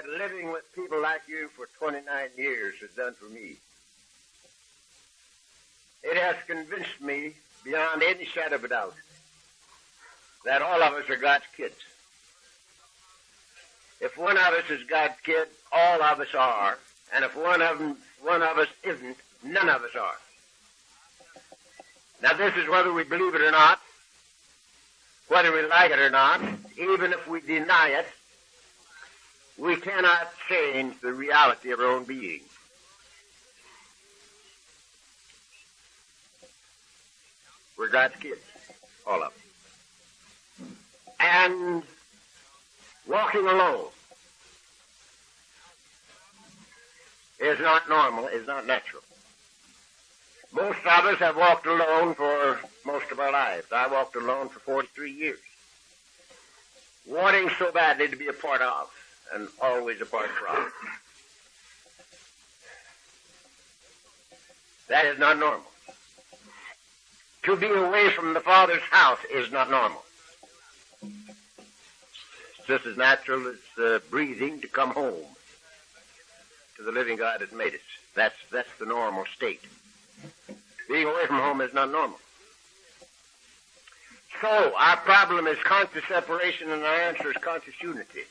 that living with people like you for 29 years has done for me. It has convinced me beyond any shadow of a doubt that all of us are God's kids. If one of us is God's kid, all of us are. And if one of us isn't, none of us are. Now this is whether we believe it or not, whether we like it or not. Even if we deny it, we cannot change the reality of our own being. We're God's kids, all of them. And walking alone is not normal, is not natural. Most of us have walked alone for most of our lives. I walked alone for 43 years, wanting so badly to be a part of and always apart from. That is not normal. To be away from the Father's house is not normal. It's just as natural as breathing to come home to the living God that made us. That's the normal state. Being away from home is not normal. So, our problem is conscious separation, and our answer is conscious unity.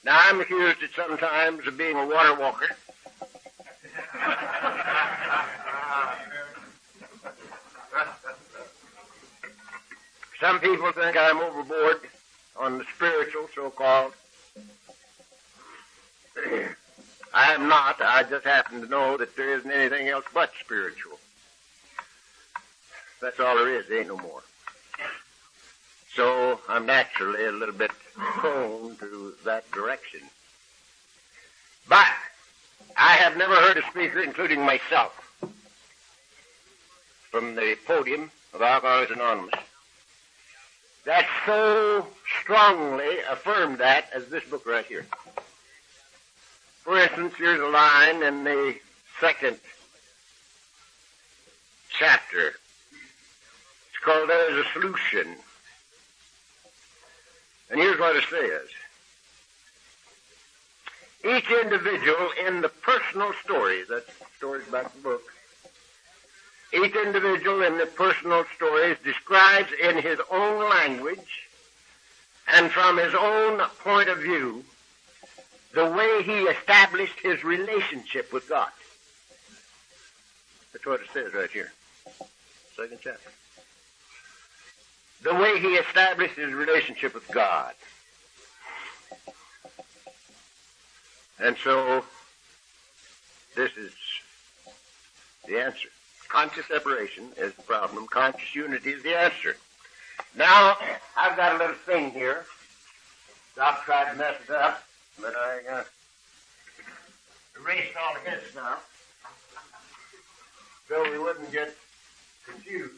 Now, I'm accused at sometimes of being a water walker. Some people think I'm overboard on the spiritual, so-called. I am not. I just happen to know that there isn't anything else but spiritual. That's all there is. There ain't no more. So I'm naturally a little bit prone to that direction. But I have never heard a speaker, including myself, from the podium of Alcoholics Anonymous, that so strongly affirmed that as this book right here. For instance, here's a line in the second chapter. It's called There is a Solution. And here's what it says. Each individual in the personal stories, that's stories about the book, each individual in the personal stories describes in his own language and from his own point of view the way he established his relationship with God. That's what it says right here. Second chapter. The way he established his relationship with God. And so, this is the answer. Conscious separation is the problem. Conscious unity is the answer. Now, I've got a little thing here. Doc tried to mess it up, but I erased all of his now, so we wouldn't get confused.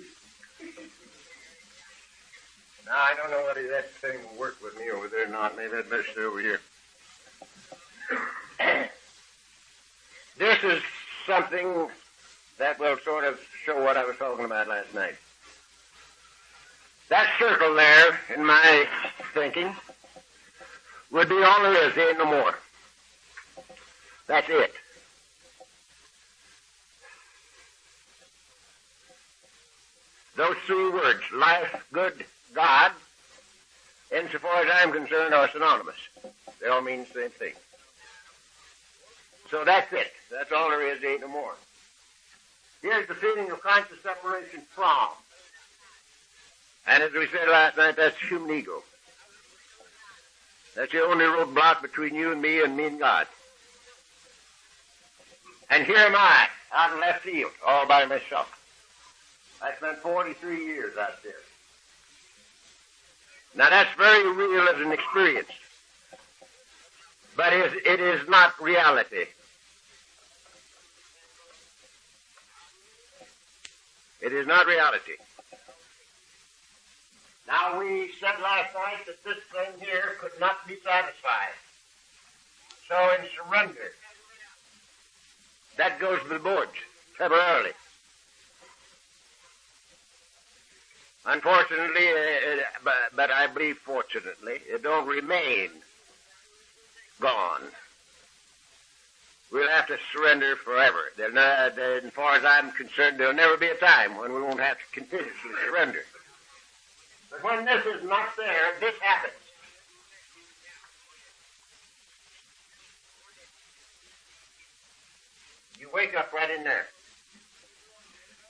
Now, I don't know whether that thing will work with me over there or not. Maybe I'd better stay over here. This is something that will sort of show what I was talking about last night. That circle there, in my thinking, would be all there is. There ain't no more. That's it. Those three words, life, good, God, insofar as I'm concerned, are synonymous. They all mean the same thing. So that's it. That's all there is. There ain't no more. Here's the feeling of conscious separation from. And as we said last night, that's human ego. That's the only roadblock between you and me and God. And here am I, out in left field, all by myself. I spent 43 years out there. Now that's very real as an experience. But it is not reality. It is not reality. Now, we said last night that this thing here could not be satisfied. So in surrender, that goes to the boards temporarily. Unfortunately, but I believe fortunately, it don't remain gone. We'll have to surrender forever. As far as I'm concerned, there'll never be a time when we won't have to continuously surrender. But when this is not there, this happens. You wake up right in there.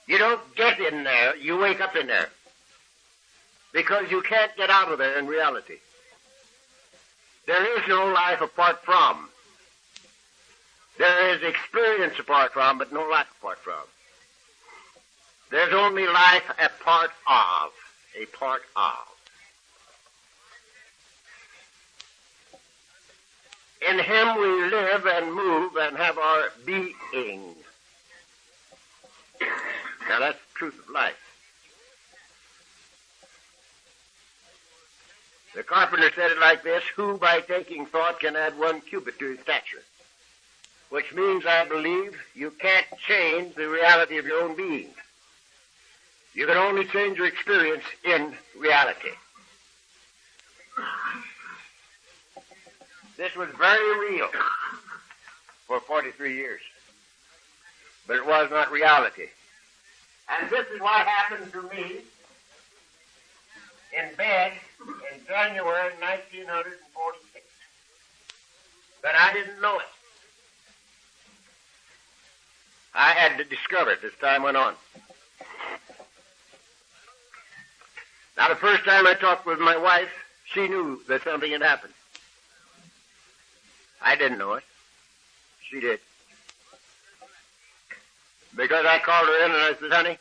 You don't get in there, you wake up in there. Because you can't get out of there in reality. There is no life apart from. There is experience apart from, but no life apart from. There's only life a part of. A part of. In Him we live and move and have our being. Now that's the truth of life. The carpenter said it like this: who by taking thought can add 1 cubit to his stature? Which means, I believe, you can't change the reality of your own being. You can only change your experience in reality. This was very real for 43 years. But it was not reality. And this is what happened to me in bed in January 1946. But I didn't know it. I had to discover it as time went on. Now, the first time I talked with my wife, she knew that something had happened. I didn't know it. She did. Because I called her in and I said, honey,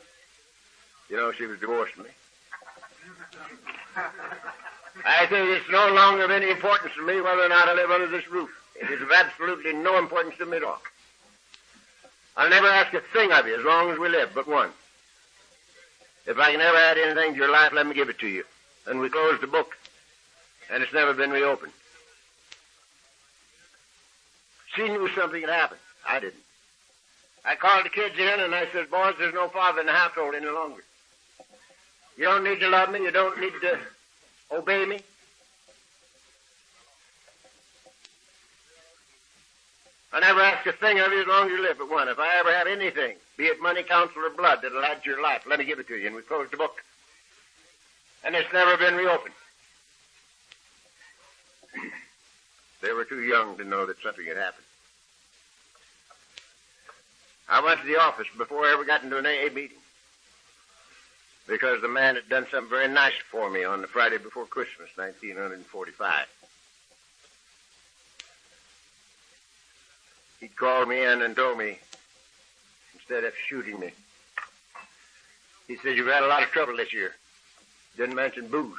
you know, she was divorcing me. I said, it's no longer of any importance to me whether or not I live under this roof. It is of absolutely no importance to me at all. I'll never ask a thing of you as long as we live, but one. If I can ever add anything to your life, let me give it to you. And we closed the book, and it's never been reopened. She knew something had happened. I didn't. I called the kids in, and I said, boys, there's no father in the household any longer. You don't need to love me. You don't need to obey me. I never ask a thing of you as long as you live but one. If I ever have anything, be it money, counsel, or blood, that'll add to your life, let me give it to you. And we closed the book. And it's never been reopened. They were too young to know that something had happened. I went to the office before I ever got into an AA meeting. Because the man had done something very nice for me on the Friday before Christmas, 1945. He called me in and told me, instead of shooting me, he said, you've had a lot of trouble this year. Didn't mention booze.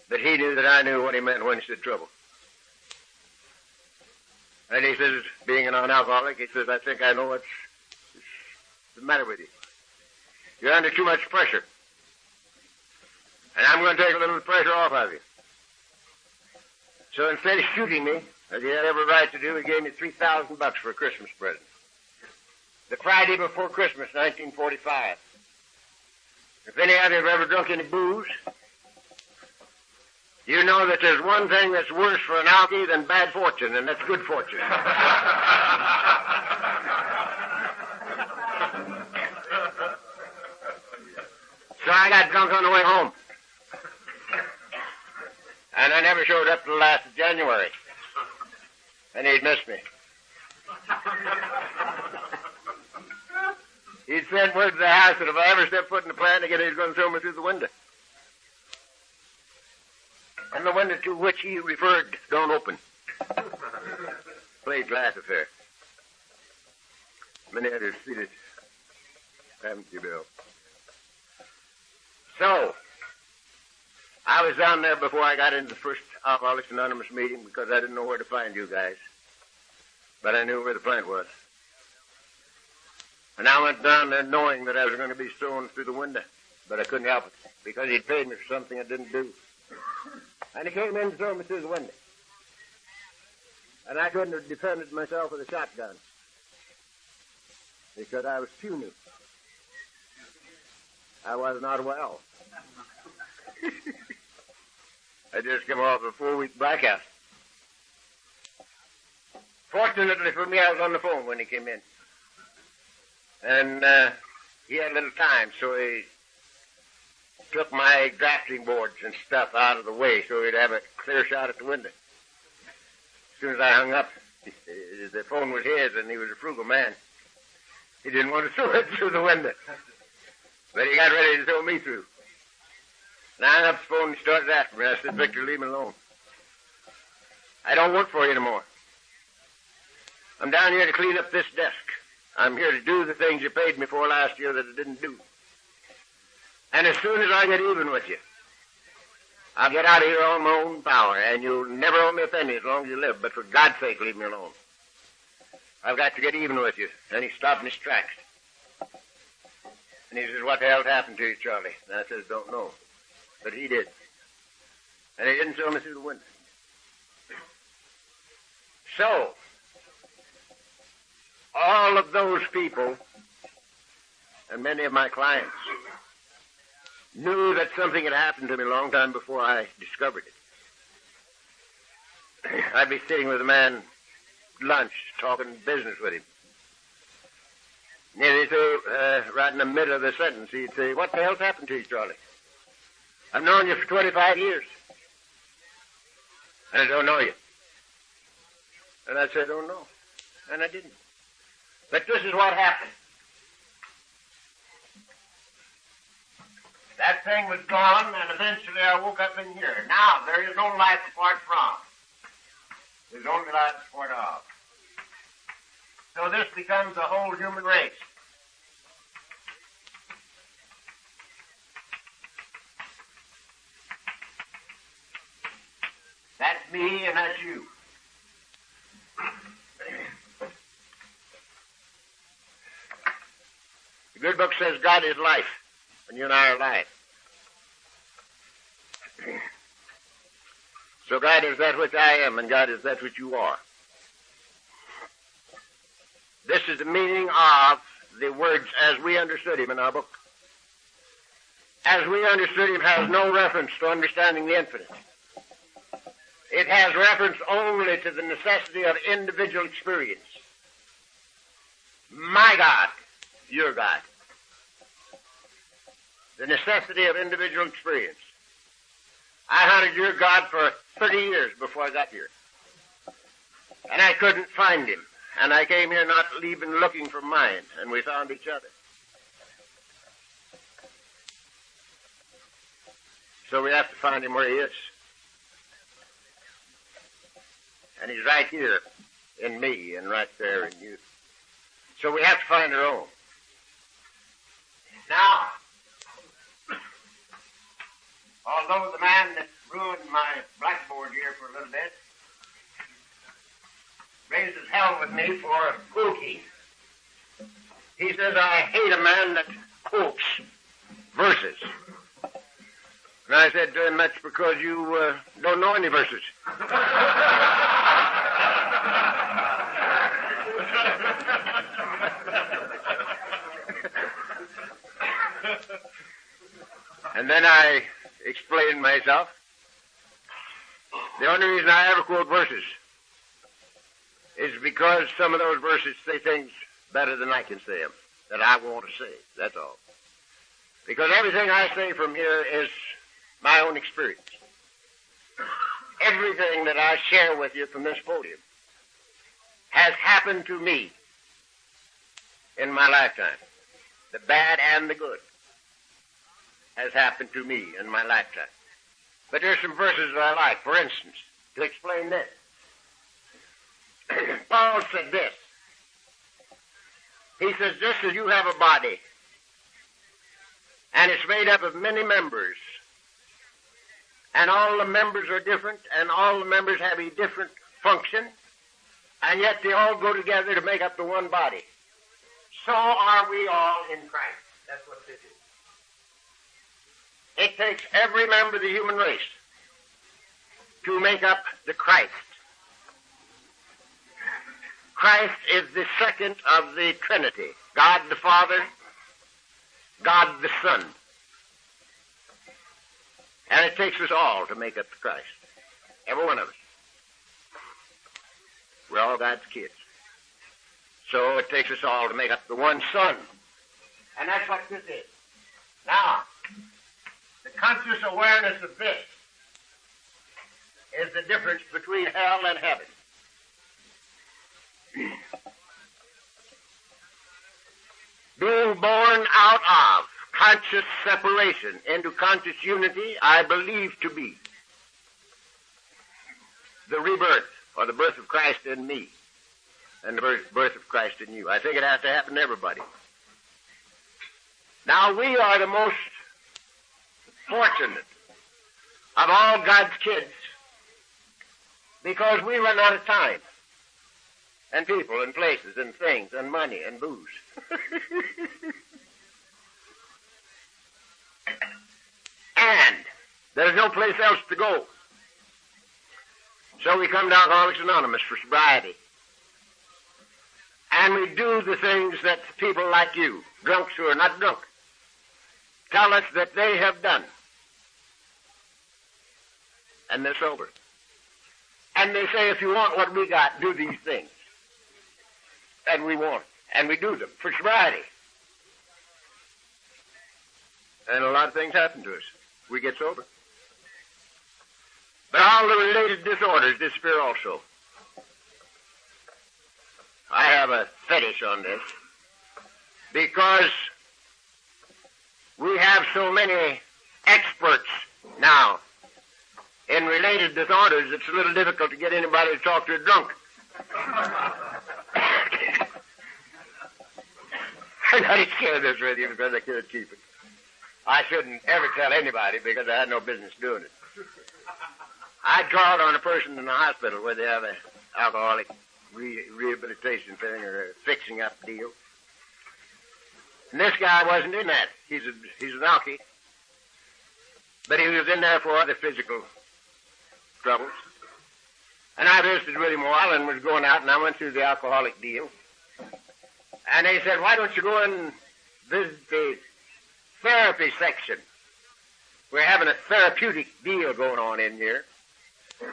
But he knew that I knew what he meant when he said trouble. And he says, being a non-alcoholic, he says, I think I know what's the matter with you. You're under too much pressure. And I'm going to take a little pressure off of you. So instead of shooting me, as he had every right to do, he gave me $3,000 for a Christmas present. The Friday before Christmas, 1945. If any of you have ever drunk any booze, you know that there's one thing that's worse for an alkie than bad fortune, and that's good fortune. So I got drunk on the way home. And I never showed up till the last of January. And he'd missed me. He'd sent word to the house that if I ever stepped foot in the plant again, he was going to throw me through the window. And the window to which he referred don't open. Plate glass affair. Many others see it. Haven't you, Bill? So, I was down there before I got into the first Alcoholics Anonymous meeting because I didn't know where to find you guys. But I knew where the plant was. And I went down there knowing that I was going to be thrown through the window. But I couldn't help it because he'd paid me for something I didn't do. And he came in to throw me through the window. And I couldn't have defended myself with a shotgun because I was puny. I was not well. I just come off a 4-week blackout. Fortunately for me, I was on the phone when he came in. And he had a little time, so he took my drafting boards and stuff out of the way so he'd have a clear shot at the window. As soon as I hung up, the phone was his, and he was a frugal man. He didn't want to throw it through the window. But he got ready to throw me through. And I hung up the phone and started after me. I said, Victor, leave me alone. I don't work for you anymore. I'm down here to clean up this desk. I'm here to do the things you paid me for last year that I didn't do. And as soon as I get even with you, I'll get out of here on my own power, and you'll never owe me a penny as long as you live, but for God's sake, leave me alone. I've got to get even with you. And he stopped in his tracks. And he says, what the hell's happened to you, Charlie? And I says, don't know. But he did. And he didn't throw me through the window. So, all of those people, and many of my clients, knew that something had happened to me a long time before I discovered it. I'd be sitting with a man at lunch, talking business with him. And he'd say, right in the middle of the sentence, he'd say, what the hell's happened to you, Charlie? I've known you for 25 years. And I don't know you. And I said, I don't know. And I didn't. But this is what happened. That thing was gone, and eventually I woke up in here. Now, there is no life apart from. There's only life apart of. So this becomes the whole human race. That's me and that's you. The good book says God is life, and you and I are life. So God is that which I am, and God is that which you are. This is the meaning of the words as we understood him in our book. As we understood him has no reference to understanding the infinite. It has reference only to the necessity of individual experience. My God, your God. The necessity of individual experience. I hunted your God for 30 years before I got here. And I couldn't find him. And I came here not even looking for mine, and we found each other. So we have to find him where he is. And he's right here in me and right there in you. So we have to find our own. Now, although the man that ruined my blackboard here for a little bit raises hell with me for quoting. He says, I hate a man that quotes verses. And I said to him, that's because you don't know any verses. And then I explained myself. The only reason I ever quote verses is because some of those verses say things better than I can say them, that I want to say. That's all. Because everything I say from here is my own experience. Everything that I share with you from this podium has happened to me in my lifetime. The bad and the good has happened to me in my lifetime. But there's some verses that I like. For instance, to explain this. Paul said this. He says, just as you have a body, and it's made up of many members, and all the members are different, and all the members have a different function, and yet they all go together to make up the one body. So are we all in Christ. That's what this is. It takes every member of the human race to make up the Christ. Christ is the second of the Trinity. God the Father, God the Son. And it takes us all to make up the Christ. Every one of us. We're all God's kids. So it takes us all to make up the one son. And that's what this is. Now, the conscious awareness of this is the difference between hell and heaven. Being born out of conscious separation into conscious unity, I believe to be the rebirth, or the birth of Christ in me, and the birth of Christ in you. I think it has to happen to everybody. Now, we are the most fortunate of all God's kids because we run out of time, and people, and places, and things, and money, and booze. And there's no place else to go. So we come to Alcoholics Anonymous for sobriety. And we do the things that people like you, drunks who are not drunk, tell us that they have done. And they're sober. And they say, if you want what we got, do these things. And we want. And we do them for sobriety. And a lot of things happen to us. We get sober. But all the related disorders disappear also. I have a fetish on this because we have so many experts now in related disorders, it's a little difficult to get anybody to talk to a drunk. I got to share this with you because I can't keep it. I shouldn't ever tell anybody because I had no business doing it. I drawed on a person in the hospital where they have an alcoholic rehabilitation thing or a fixing up deal. And this guy wasn't in that. He's an alkie. But he was in there for other physical troubles. And I visited with him a while and was going out, and I went through the alcoholic deal. And they said, why don't you go and visit the therapy section? We're having a therapeutic deal going on in here.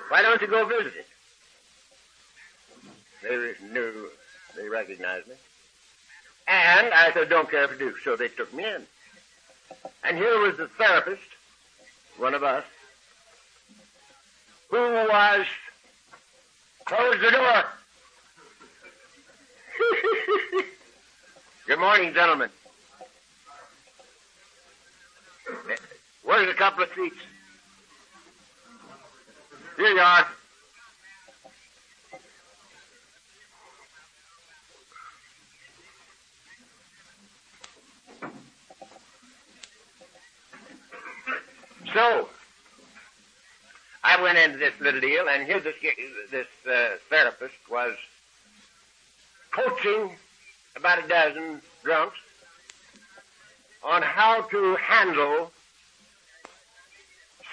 Why don't you go visit it? They knew, they recognized me. And I said, don't care if I do. So they took me in. And here was the therapist, one of us, who was, close the door. Good morning, gentlemen. Where's a couple of seats? Here you are. So, I went into this little deal, and here this therapist was coaching about a dozen drunks on how to handle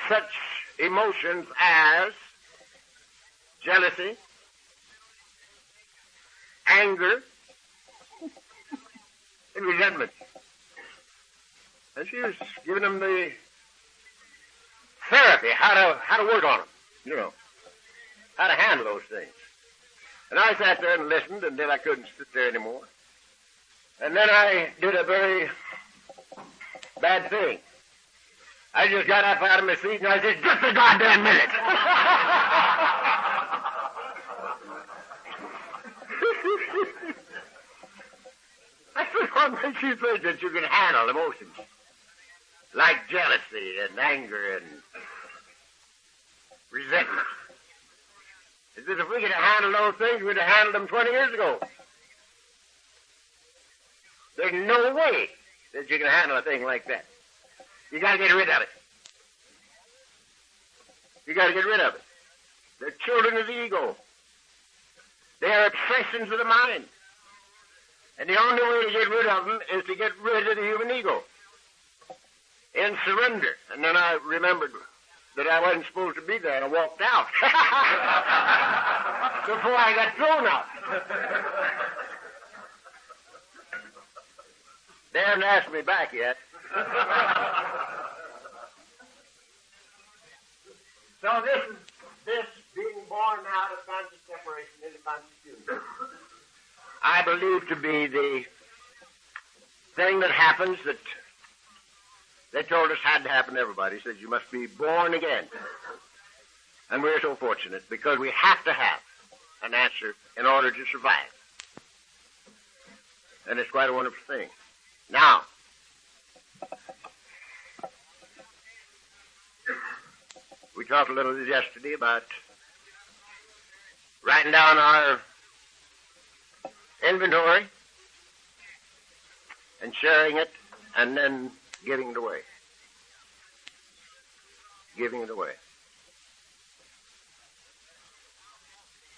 such emotions as jealousy, anger, and resentment. And she was giving them the therapy, how to work on them, you know, how to handle those things. And I sat there and listened until I couldn't sit there anymore. And then I did a very bad thing. I just got up out of my seat and I said, just a goddamn minute. I said, what makes you think that you can handle emotions like jealousy and anger and resentment? I said, if we could handle those things, we'd have handled them 20 years ago. There's no way that you can handle a thing like that. You got to get rid of it. You got to get rid of it. They're children of the ego. They are obsessions of the mind. And the only way to get rid of them is to get rid of the human ego in surrender. And then I remembered that I wasn't supposed to be there, and I walked out before I got thrown out. They haven't asked me back yet. So this being born out of conscious separation into conscious union, I believe to be the thing that happens that they told us had to happen to everybody. Said you must be born again. And we're so fortunate because we have to have an answer in order to survive. And it's quite a wonderful thing. Now, we talked a little yesterday about writing down our inventory and sharing it and then giving it away. Giving it away.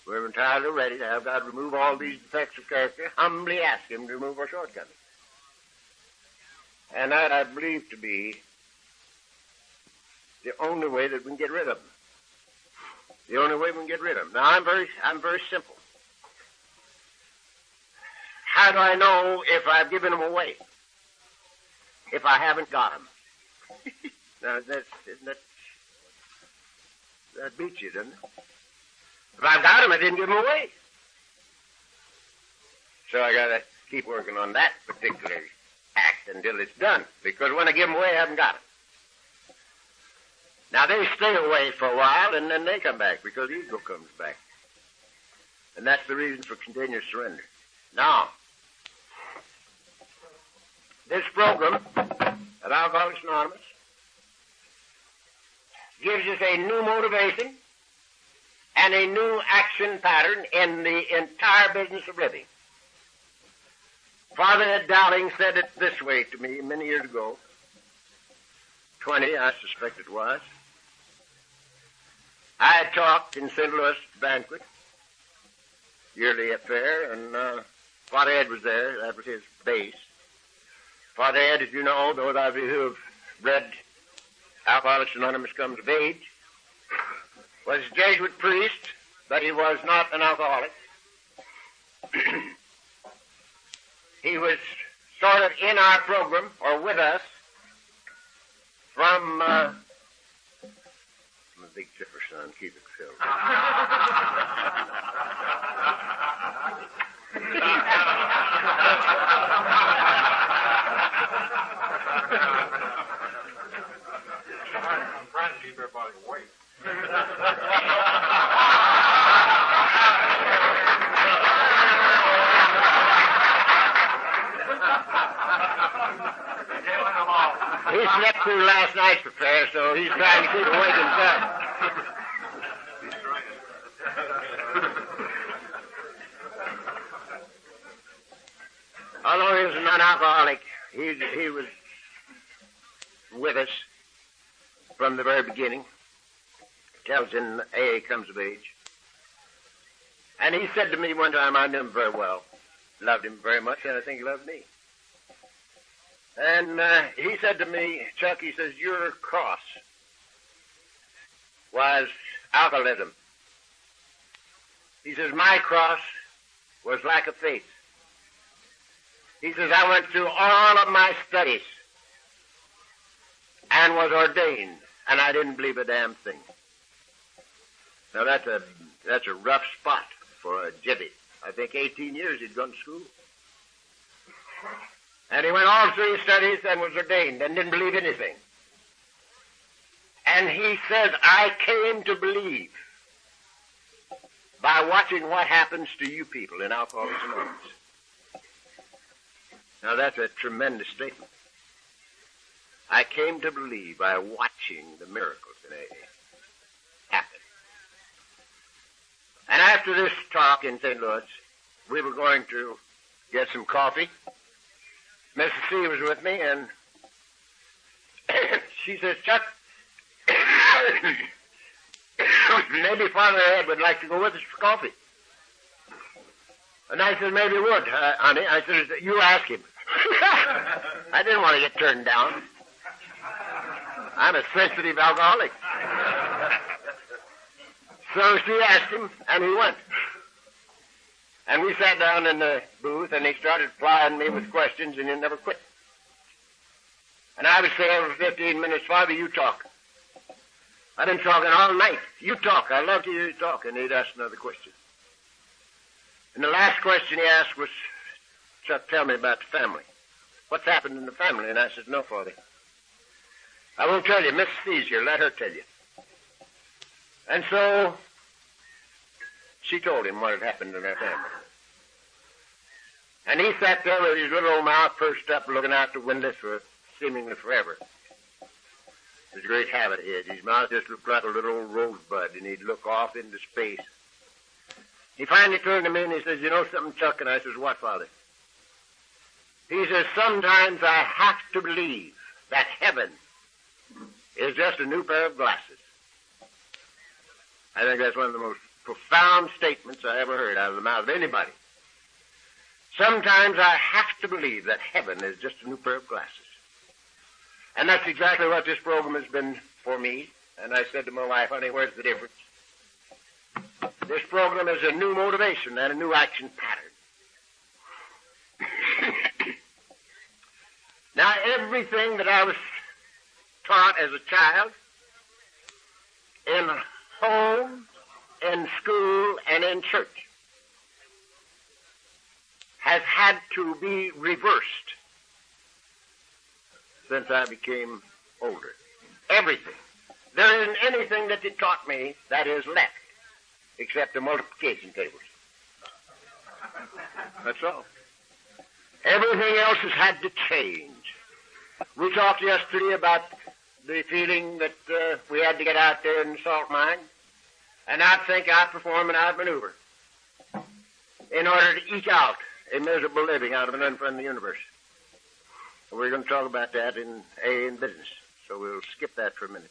We're entirely ready to have God remove all these defects of character, humbly ask Him to remove our shortcomings. And that I believe to be the only way that we can get rid of them. The only way we can get rid of them. Now, I'm very simple. How do I know if I've given them away? If I haven't got them? Now, that beats you, doesn't it? If I've got them, I didn't give them away. So I got to keep working on that particular act until it's done. Because when I give them away, I haven't got them. Now, they stay away for a while, and then they come back, because ego comes back. And that's the reason for continuous surrender. Now, this program at Alcoholics Anonymous gives us a new motivation and a new action pattern in the entire business of living. Father Ed Dowling said it this way to me many years ago, 20, I suspect it was. I had talked in St. Louis banquet, yearly affair, and Father Ed was there. That was his base. Father Ed, as you know, those of you who have read Alcoholics Anonymous Comes of Age, was a Jesuit priest, but he was not an alcoholic. He was sort of in our program, or with us, from... I'm a big chipper, son. Keep it filled. I'm trying to keep everybody awake. He slept through last night's affair, so he's trying to keep awake himself. Although he was a non-alcoholic, he was with us from the very beginning. Tells in AA Comes of Age. And he said to me one time, I knew him very well, loved him very much, and I think he loved me. And he said to me, Chuck, he says, your cross was alcoholism. He says, my cross was lack of faith. He says, I went through all of my studies and was ordained, and I didn't believe a damn thing. Now, that's a rough spot for a jivvy. I think 18 years he'd gone to school. And he went all through his studies and was ordained and didn't believe anything. And he says, I came to believe by watching what happens to you people in Alcoholics Anonymous. Now, that's a tremendous statement. I came to believe by watching the miracles in AA happen. And after this talk in St. Louis, we were going to get some coffee. Mrs. C was with me, and she says, Chuck, maybe Father Ed would like to go with us for coffee. And I said, maybe he would, honey. I said, you ask him. I didn't want to get turned down. I'm a sensitive alcoholic. So she asked him, and he went. And we sat down in the booth, and he started plying me with questions, and he never quit. And I would say every 15 minutes, Father, you talk. I've been talking all night. You talk. I love to hear you talk. And he'd ask another question. And the last question he asked was, Chuck, tell me about the family. What's happened in the family? And I said, no, Father. I won't tell you. Mrs. C's here. Let her tell you. And so she told him what had happened in their family. And he sat there with his little old mouth pursed up, looking out the windows for seemingly forever. It was a great habit he had. His mouth just looked like a little old rosebud, and he'd look off into space. He finally turned to me and he says, you know something, Chuck? And I says, what, Father? He says, sometimes I have to believe that heaven is just a new pair of glasses. I think that's one of the most profound statements I ever heard out of the mouth of anybody. Sometimes I have to believe that heaven is just a new pair of glasses. And that's exactly what this program has been for me. And I said to my wife, honey, where's the difference? This program is a new motivation and a new action pattern. Now, everything that I was taught as a child, in home, in school, and in church, has had to be reversed since I became older. Everything. There isn't anything that it taught me that is left, except the multiplication tables. That's all. Everything else has had to change. We talked yesterday about the feeling that we had to get out there in the salt mine and outthink, outperform, and outmaneuver in order to eke out a miserable living out of an unfriendly universe. We're going to talk about that in business, so we'll skip that for a minute.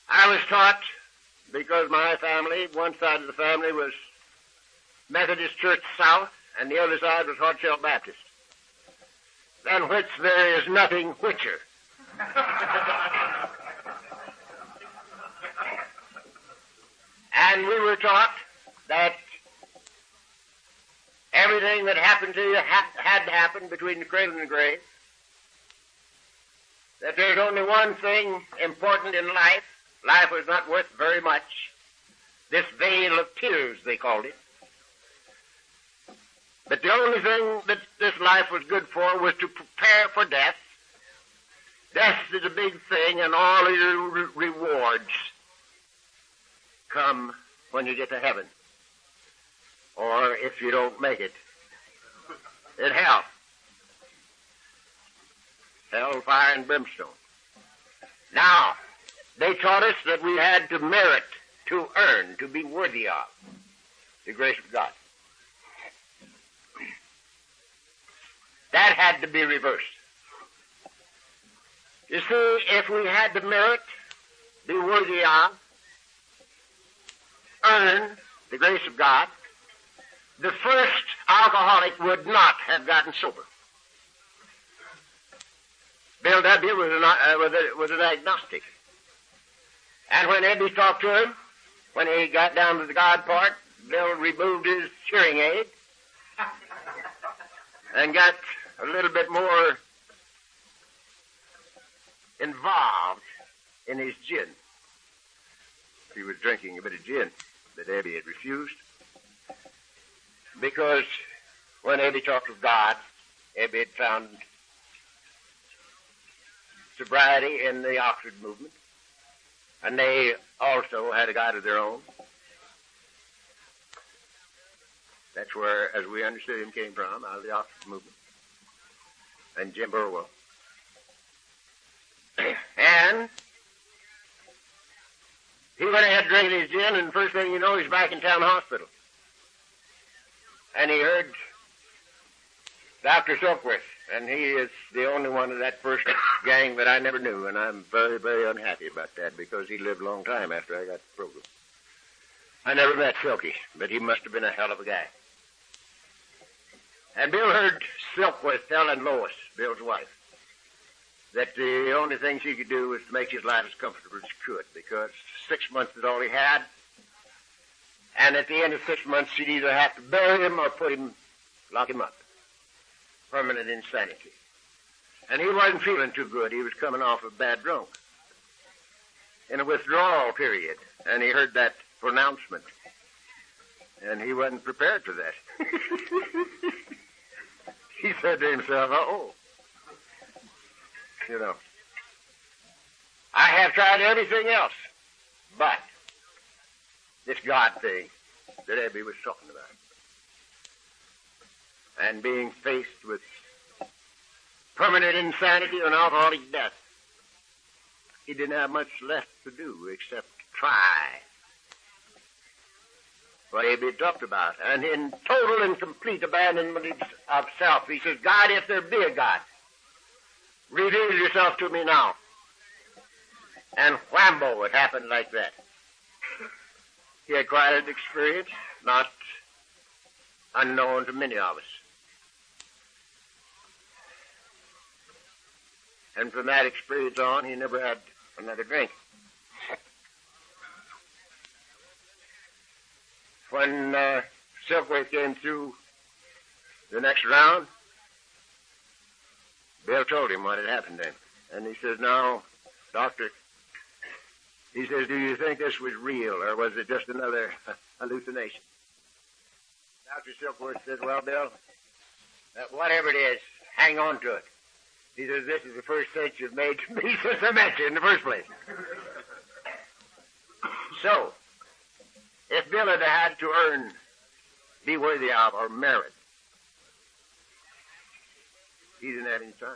I was taught, because my family, one side of the family was Methodist Church South, and the other side was Hard Shell Baptist, than which there is nothing whicher. And we were taught that everything that happened to you had to happen between the cradle and the grave. That there's only one thing important in life. Life was not worth very much. This veil of tears, they called it. But the only thing that this life was good for was to prepare for death. Death is a big thing, and all your rewards come when you get to heaven. Or if you don't make it, in hell. Hell, fire, and brimstone. Now, they taught us that we had to merit, to earn, to be worthy of the grace of God. That had to be reversed. You see, if we had to merit, be worthy of, earn the grace of God, the first alcoholic would not have gotten sober. Bill W. was an agnostic. And when Eddie talked to him, when he got down to the God part, Bill removed his hearing aid and got a little bit more involved in his gin. He was drinking a bit of gin that Eddie had refused. Because when Eddie talked with God, Eddie had found sobriety in the Oxford movement. And they also had a God of their own. That's where, as we understood him, came from, out of the Oxford movement. And Jim Burwell. And he went ahead drinking his gin, and the first thing you know, he's back in town hospital. And he heard Dr. Silkworth, and he is the only one of that first gang that I never knew, and I'm very, very unhappy about that because he lived a long time after I got the program. I never met Silky, but he must have been a hell of a guy. And Bill heard Silkworth telling Lois, Bill's wife, that the only thing she could do was to make his life as comfortable as she could because 6 months is all he had. And at the end of 6 months, she'd either have to bury him or lock him up. Permanent insanity. And he wasn't feeling too good. He was coming off a bad drunk. in a withdrawal period, and he heard that pronouncement, and he wasn't prepared for that. He said to himself, uh-oh. You know, I have tried everything else, but this God thing that Abby was talking about, and being faced with permanent insanity and alcoholic death, he didn't have much left to do except try what Abby talked about. And in total and complete abandonment of self, he says, God, if there be a God, reveal yourself to me now. And whambo, it happened like that. He acquired experience not unknown to many of us. And from that experience on, he never had another drink. When Silkworth came through the next round, Bill told him what had happened then. And he says, now, doctor, he says, do you think this was real, or was it just another hallucination? Dr. Silkworth says, well, Bill, whatever it is, hang on to it. He says, this is the first sense you've made to me since I met you in the first place. So, if Bill had had to earn, be worthy of, or merit, he didn't have any time.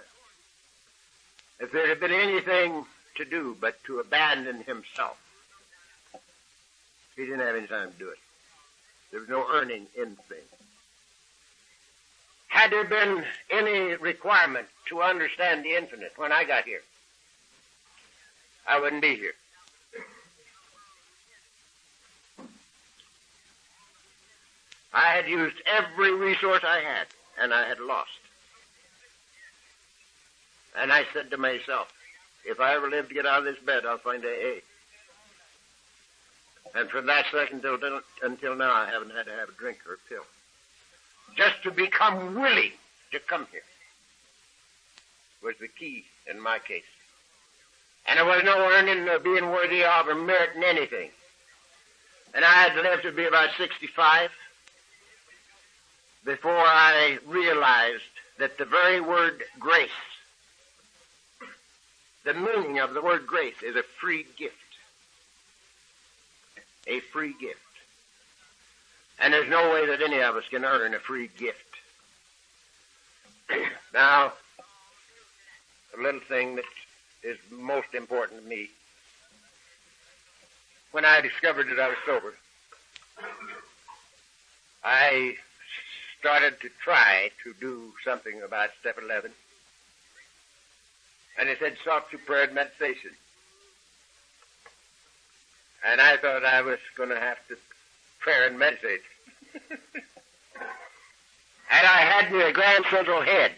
If there had been anything to do but to abandon himself, he didn't have any time to do it. There was no earning in things. Had there been any requirement to understand the infinite when I got here, I wouldn't be here. I had used every resource I had, and I had lost. And I said to myself, if I ever live to get out of this bed, I'll find AA. And from that second until now, I haven't had to have a drink or a pill. Just to become willing to come here was the key in my case. And there was no earning or being worthy of or meriting anything. And I had to live to be about 65 before I realized that the very word grace, the meaning of the word grace, is a free gift. A free gift. And there's no way that any of us can earn a free gift. Now, a little thing that is most important to me. When I discovered that I was sober, I started to try to do something about step 11. And it said sought through prayer and meditation. And I thought I was going to have to prayer and meditate. And I had me a Grand Central Head.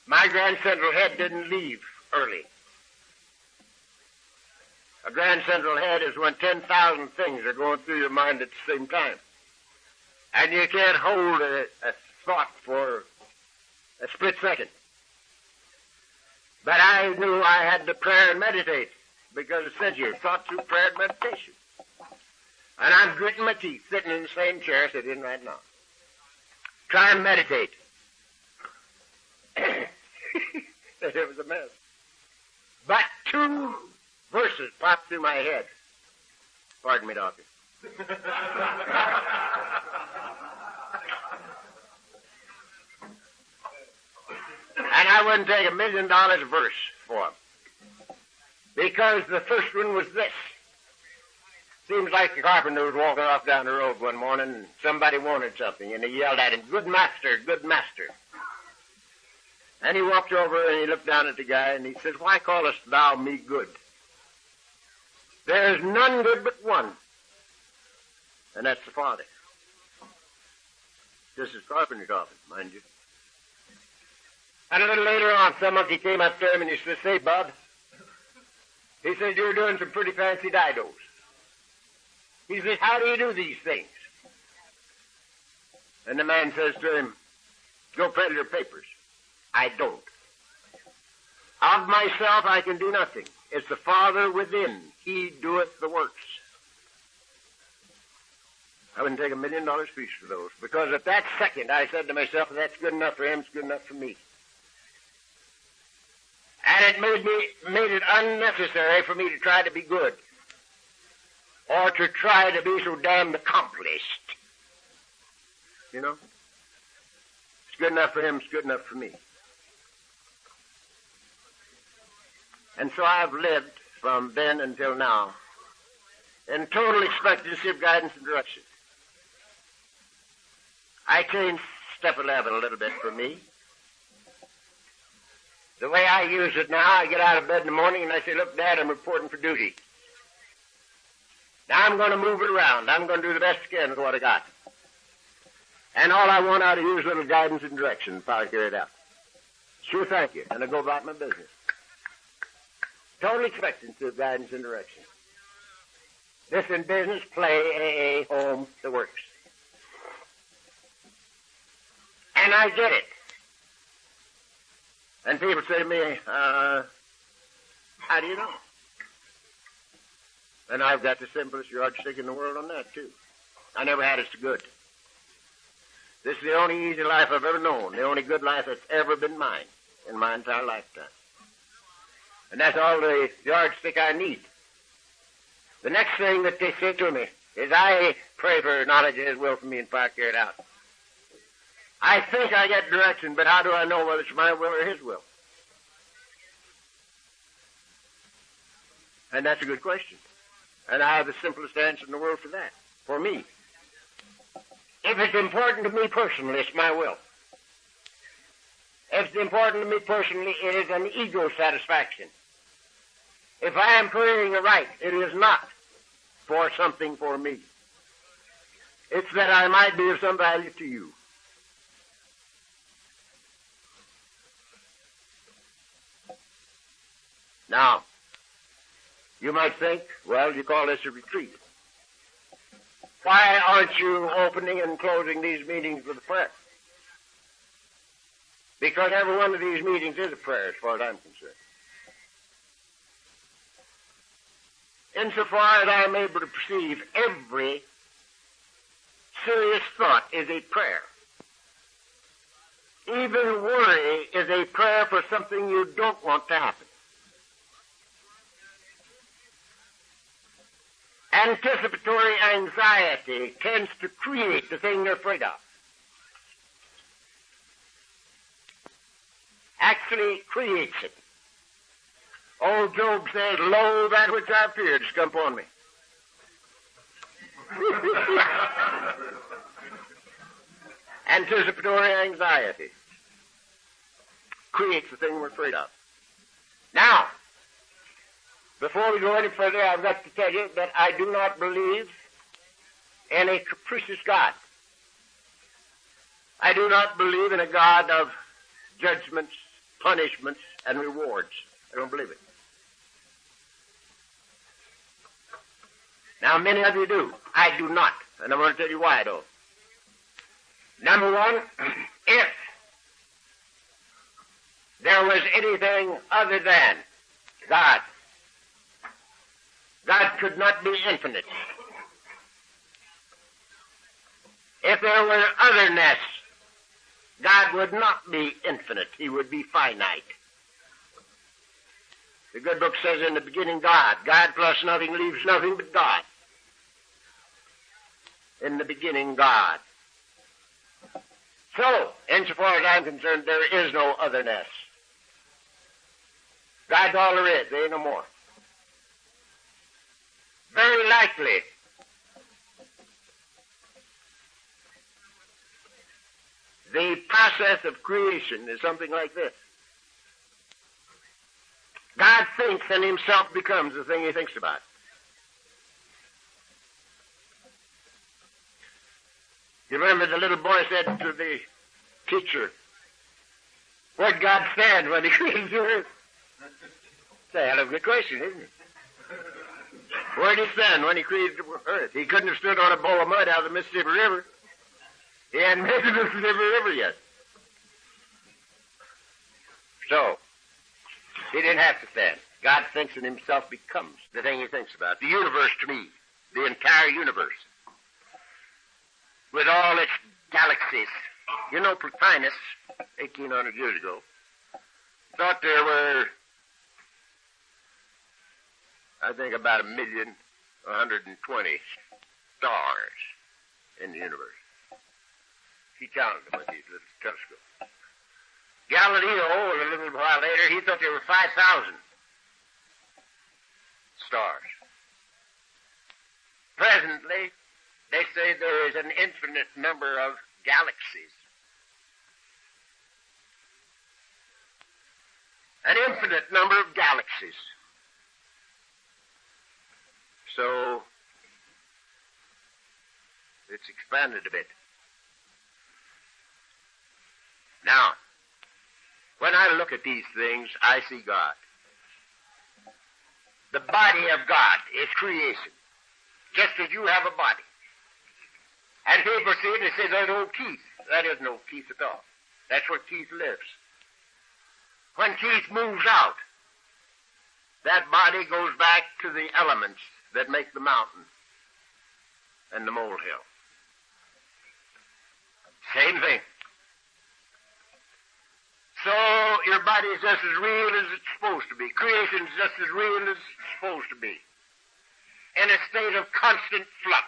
My Grand Central Head didn't leave early. A Grand Central Head is when 10,000 things are going through your mind at the same time. And you can't hold a thought for a split second. But I knew I had to prayer and meditate, because it said here, thought through prayer and meditation. And I'm gritting my teeth, sitting in the same chair I sit in right now. Try and meditate. It was a mess. But 2 verses popped through my head. Pardon me, doctor. And I wouldn't take $1 million a verse for them. Because the first one was this. Seems like the carpenter was walking off down the road one morning and somebody wanted something, and he yelled at him, "Good master, good master." And he walked over and he looked down at the guy and he says, "Why callest thou me good? There is none good but one, and that's the Father." This is carpenter talking, mind you. And a little later on, somebody came up to him and he says, "Say, Bud," he said, "you're doing some pretty fancy didos." He says, "How do you do these things?" And the man says to him, "Go peddle your papers." "I don't. Of myself I can do nothing. It's the Father within. He doeth the works. I wouldn't take $1 million piece for those, because at that second I said to myself, if that's good enough for him, it's good enough for me. And it made it unnecessary for me to try to be good, or to try to be so damned accomplished. You know? It's good enough for him, it's good enough for me. And so I've lived from then until now in total expectancy of guidance and direction. I changed step 11 a little bit for me. The way I use it now, I get out of bed in the morning and I say, look, Dad, I'm reporting for duty. Now I'm going to move it around. I'm going to do the best I can with what I got. And all I want out of you is a little guidance and direction if I'll carry it out. Sure, thank you. And I go about my business. Total expectancy of guidance and direction. This in business, play, AA, home, the works. And I get it. And people say to me, how do you know? And I've got the simplest yardstick in the world on that, too. I never had it so good. This is the only easy life I've ever known, the only good life that's ever been mine in my entire lifetime. And that's all the yardstick I need. The next thing that they say to me is, I pray for knowledge of His will for me and fire carry it out. I think I get direction, but how do I know whether it's my will or His will? And that's a good question. And I have the simplest answer in the world for that, for me. If it's important to me personally, it's my will. If it's important to me personally, it is an ego satisfaction. If I am praying aright, it is not for something for me. It's that I might be of some value to you. Now, you might think, well, you call this a retreat. Why aren't you opening and closing these meetings with a prayer? Because every one of these meetings is a prayer as far as I'm concerned. Insofar as I'm able to perceive, every serious thought is a prayer. Even worry is a prayer for something you don't want to happen. Anticipatory anxiety tends to create the thing you're afraid of. Actually creates it. Old Job says, lo, that which I feared has come upon me. Anticipatory anxiety creates the thing we're afraid of. Now, before we go any further, I've got to tell you that I do not believe in a capricious God. I do not believe in a God of judgments, punishments, and rewards. I don't believe it. Now, many of you do. I do not. And I'm going to tell you why I don't. Number one, if there was anything other than God, God could not be infinite. If there were otherness, God would not be infinite. He would be finite. The good book says in the beginning, God. God plus nothing leaves nothing but God. In the beginning, God. So, insofar as I'm concerned, there is no otherness. God's all there is. There ain't no more. Very likely, the process of creation is something like this. God thinks and himself becomes the thing he thinks about. You remember the little boy said to the teacher, where'd God stand when he created the earth? It's a hell of a good question, isn't it? Where'd he stand when he created the earth? He couldn't have stood on a bowl of mud out of the Mississippi River. He hadn't made the Mississippi River yet. So, he didn't have to stand. God thinks in himself becomes the thing he thinks about. The universe to me, the entire universe, with all its galaxies. You know, Plotinus, 1,800 years ago, thought there were, I think, about 1,120,000 stars in the universe. He counted them with his little telescope. Galileo, a little while later, he thought there were 5,000 stars. Presently, they say there is an infinite number of galaxies. An infinite number of galaxies. So, it's expanded a bit. Now, when I look at these things, I see God. The body of God is creation, just as you have a body. And people see it and say, there's no Keith. That is no Keith at all. That's where Keith lives. When Keith moves out, that body goes back to the elements that make the mountain and the molehill. Same thing. So your body is just as real as it's supposed to be. Creation is just as real as it's supposed to be. In a state of constant flux.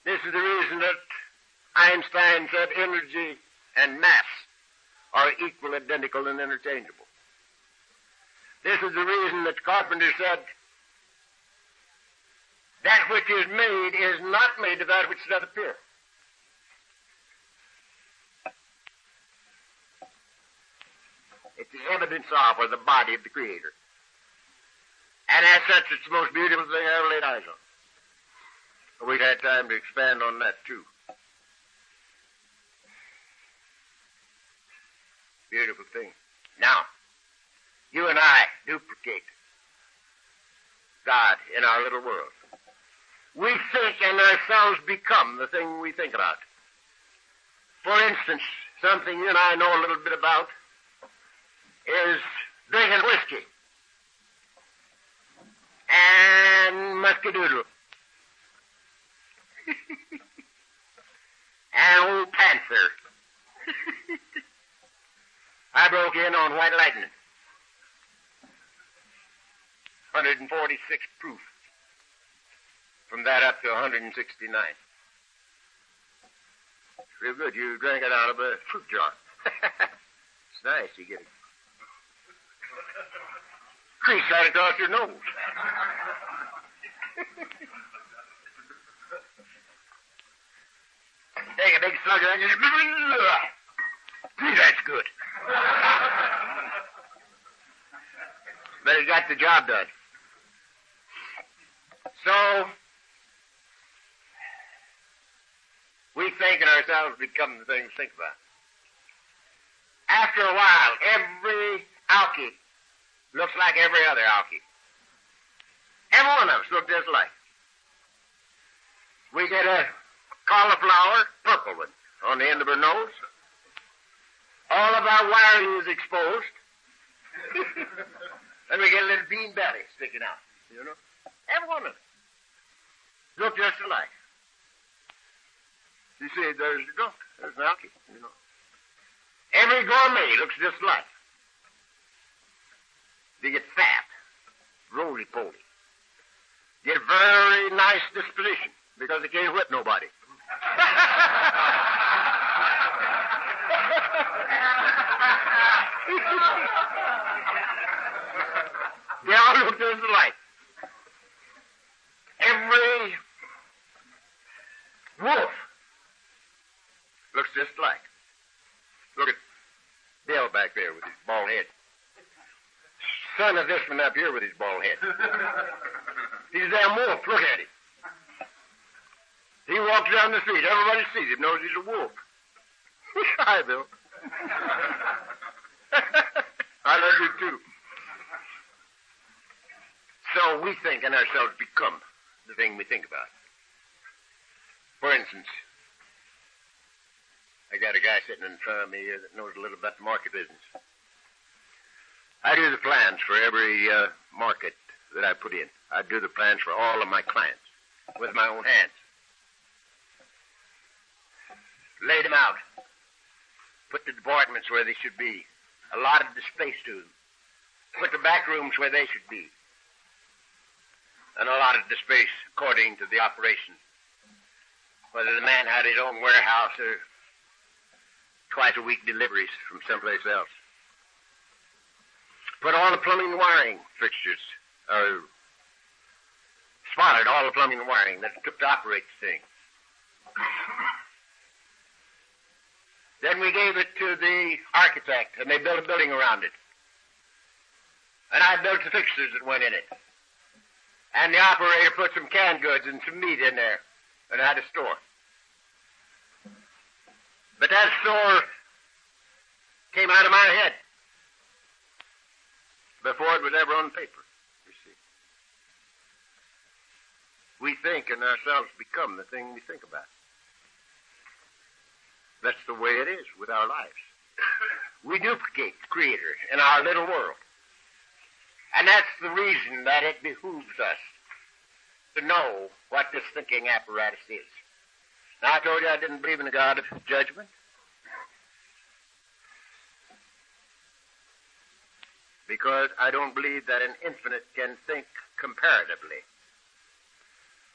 This is the reason that Einstein said energy and mass are equal, identical, and interchangeable. This is the reason that Carpenter said, that which is made is not made of that which doth appear. It's the evidence of, or the body of the Creator. And as such, it's the most beautiful thing I ever laid eyes on. We've had time to expand on that, too. Beautiful thing. Now, you and I duplicate God in our little world. We think and ourselves become the thing we think about. For instance, something you and I know a little bit about is drinking whiskey and muscadoodle and old Panther. I broke in on White Lightning, 146 proof. From that up to 169. Real good. You drank it out of a fruit jar. It's nice. You get it. Crease right across your nose. Take a big slug of that. Gee, that's good. But it got the job done. So, we think in ourselves become the things we think about. After a while, every alky looks like every other alky. Every one of us look just alike. We get a cauliflower, purple one, on the end of her nose. All of our wiring is exposed. And we get a little bean belly sticking out, you know. Every one of us look just alike. You see, there's the drunk. There's an alky, you know. Every gourmet looks just alike. They get fat, roly-poly. Get very nice disposition because they can't whip nobody. They all look just alike. Every wolf looks just alike. Look at Bill back there with his bald head. Son of this one up here with his bald head. He's a damn wolf. Look at him. He walks down the street. Everybody sees him, knows he's a wolf. Hi, Bill. I love you, too. So we think and ourselves become the thing we think about. For instance, I got a guy sitting in front of me here that knows a little about the market business. I do the plans for every market that I put in. I do the plans for all of my clients with my own hands. Lay them out. Put the departments where they should be. Allotted the space to them. Put the back rooms where they should be. And allotted the space according to the operation. Whether the man had his own warehouse or twice a week deliveries from someplace else. Put all the plumbing and wiring fixtures, or spotted all the plumbing and wiring that took to operate the thing. Then we gave it to the architect, and they built a building around it. And I built the fixtures that went in it. And the operator put some canned goods and some meat in there, and I had a store. But that store came out of my head before it was ever on paper, you see. We think and ourselves become the thing we think about. That's the way it is with our lives. We duplicate the Creator in our little world. And that's the reason that it behooves us to know what this thinking apparatus is. Now, I told you I didn't believe in a God of judgment. Because I don't believe that an infinite can think comparatively.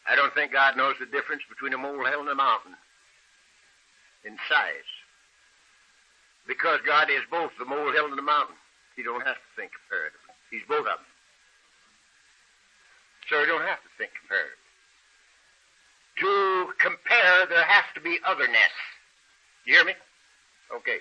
I don't think God knows the difference between a molehill and a mountain in size. Because God is both the molehill and the mountain. He don't have to think comparatively. He's both of them. So you don't have to think comparatively. To compare, there has to be otherness. You hear me? Okay.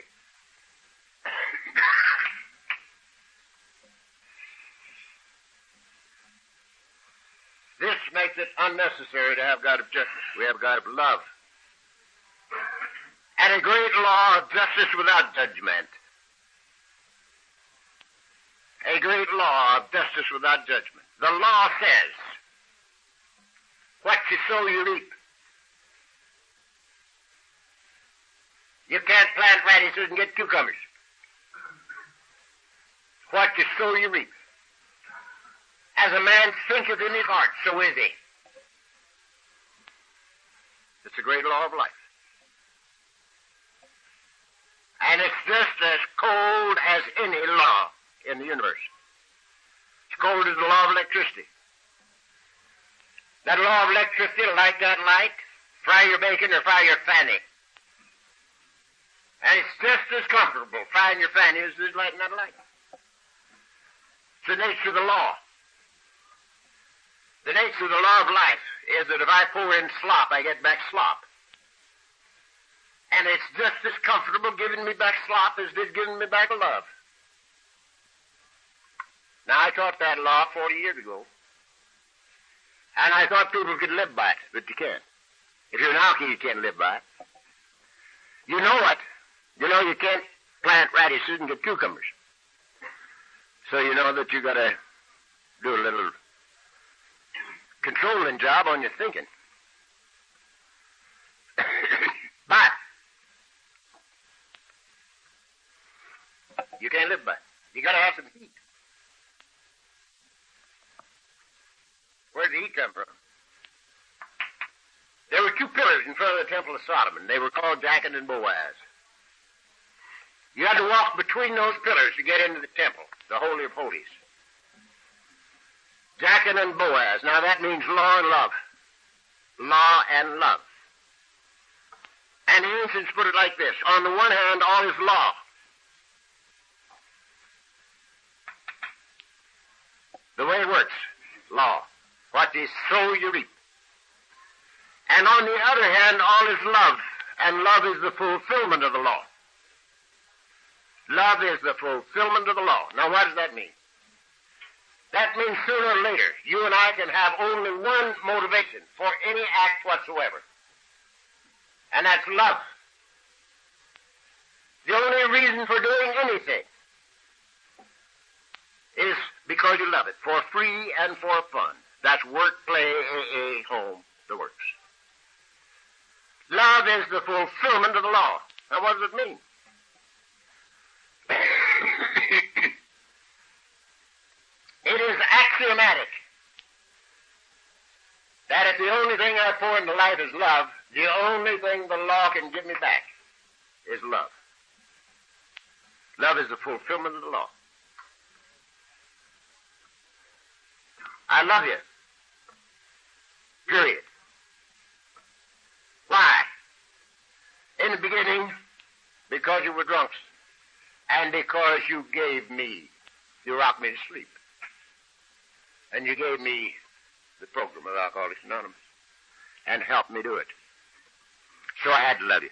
This makes it unnecessary to have God of justice. We have a God of love. And a great law of justice without judgment. A great law of justice without judgment. The law says, what you sow, you reap. You can't plant radishes and get cucumbers. What you sow, you reap. As a man thinketh in his heart, so is he. It's a great law of life. And it's just as cold as any law in the universe. It's cold as the law of electricity. That law of electricity, light that light, fry your bacon or fry your fanny. And it's just as comfortable frying your fanny as it is lighting that light. It's the nature of the law. The nature of the law of life is that if I pour in slop, I get back slop. And it's just as comfortable giving me back slop as it is giving me back love. Now, I taught that law 40 years ago. And I thought people could live by it, but you can't. If you're an alky, you can't live by it. You know what? You know you can't plant radishes and get cucumbers. So you know that you got to do a little controlling job on your thinking. But you can't live by it. You got to have some heat. Where'd the heat come from? There were two pillars in front of the Temple of Solomon. They were called Jachin and Boaz. You had to walk between those pillars to get into the temple, the Holy of Holies. Jachin and Boaz. Now that means law and love. Law and love. And the ancients put it like this. On the one hand, all is law. The way it works, law. What is sow, you reap. And on the other hand, all is love. And love is the fulfillment of the law. Love is the fulfillment of the law. Now, what does that mean? That means sooner or later, you and I can have only one motivation for any act whatsoever. And that's love. The only reason for doing anything is because you love it, for free and for fun. That's work, play, AA, home, the works. Love is the fulfillment of the law. Now, what does it mean? axiomatic that if the only thing I pour into life is love, the only thing the law can give me back is love. Love is the fulfillment of the law. I love you. Period. Why? In the beginning, because you were drunks, and because you rocked me to sleep, and you gave me the program of Alcoholics Anonymous, and helped me do it. So I had to love you.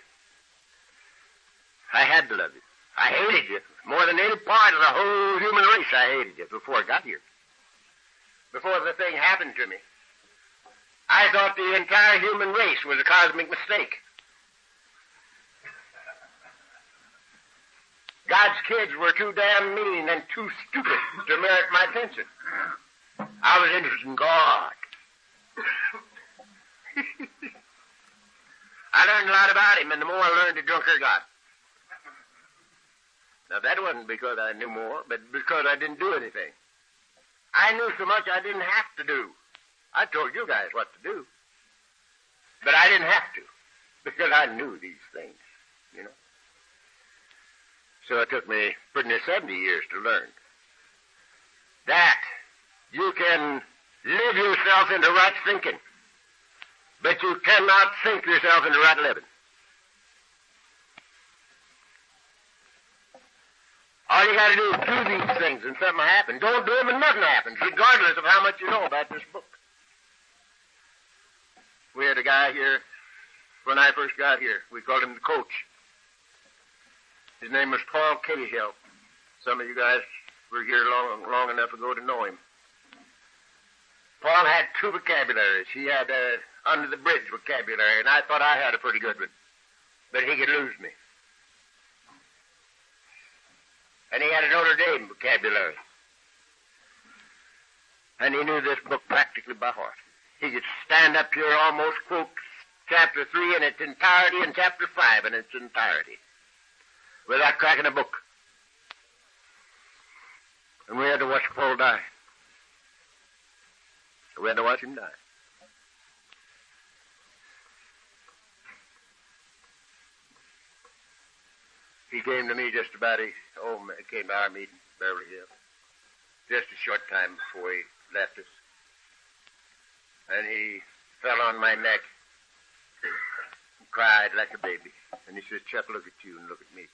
I had to love you. I hated you more than any part of the whole human race. I hated you before I got here. Before the thing happened to me, I thought the entire human race was a cosmic mistake. God's kids were too damn mean and too stupid to merit my attention. I was interested in God. I learned a lot about him, and the more I learned, the drunker I got. Now, that wasn't because I knew more, but because I didn't do anything. I knew so much I didn't have to do. I told you guys what to do. But I didn't have to, because I knew these things, you know. So it took me pretty near 70 years to learn that you can live yourself into right thinking, but you cannot think yourself into right living. All you got to do is do these things and something will happen. Don't do them and nothing happens, regardless of how much you know about this book. We had a guy here, when I first got here, we called him the coach. His name was Paul Cahill. Some of you guys were here long enough ago to know him. Paul had two vocabularies. He had under the bridge vocabulary, and I thought I had a pretty good one. But he could lose me. And he had a Notre Dame vocabulary. And he knew this book practically by heart. He could stand up here almost quote chapter 3 in its entirety and chapter 5 in its entirety without cracking a book. And we had to watch Paul die. We had to watch him die. He came to me just about, he came to our meeting, Beverly Hills, just a short time before he left us. And he fell on my neck and cried like a baby. And he says, Chuck, look at you and look at me.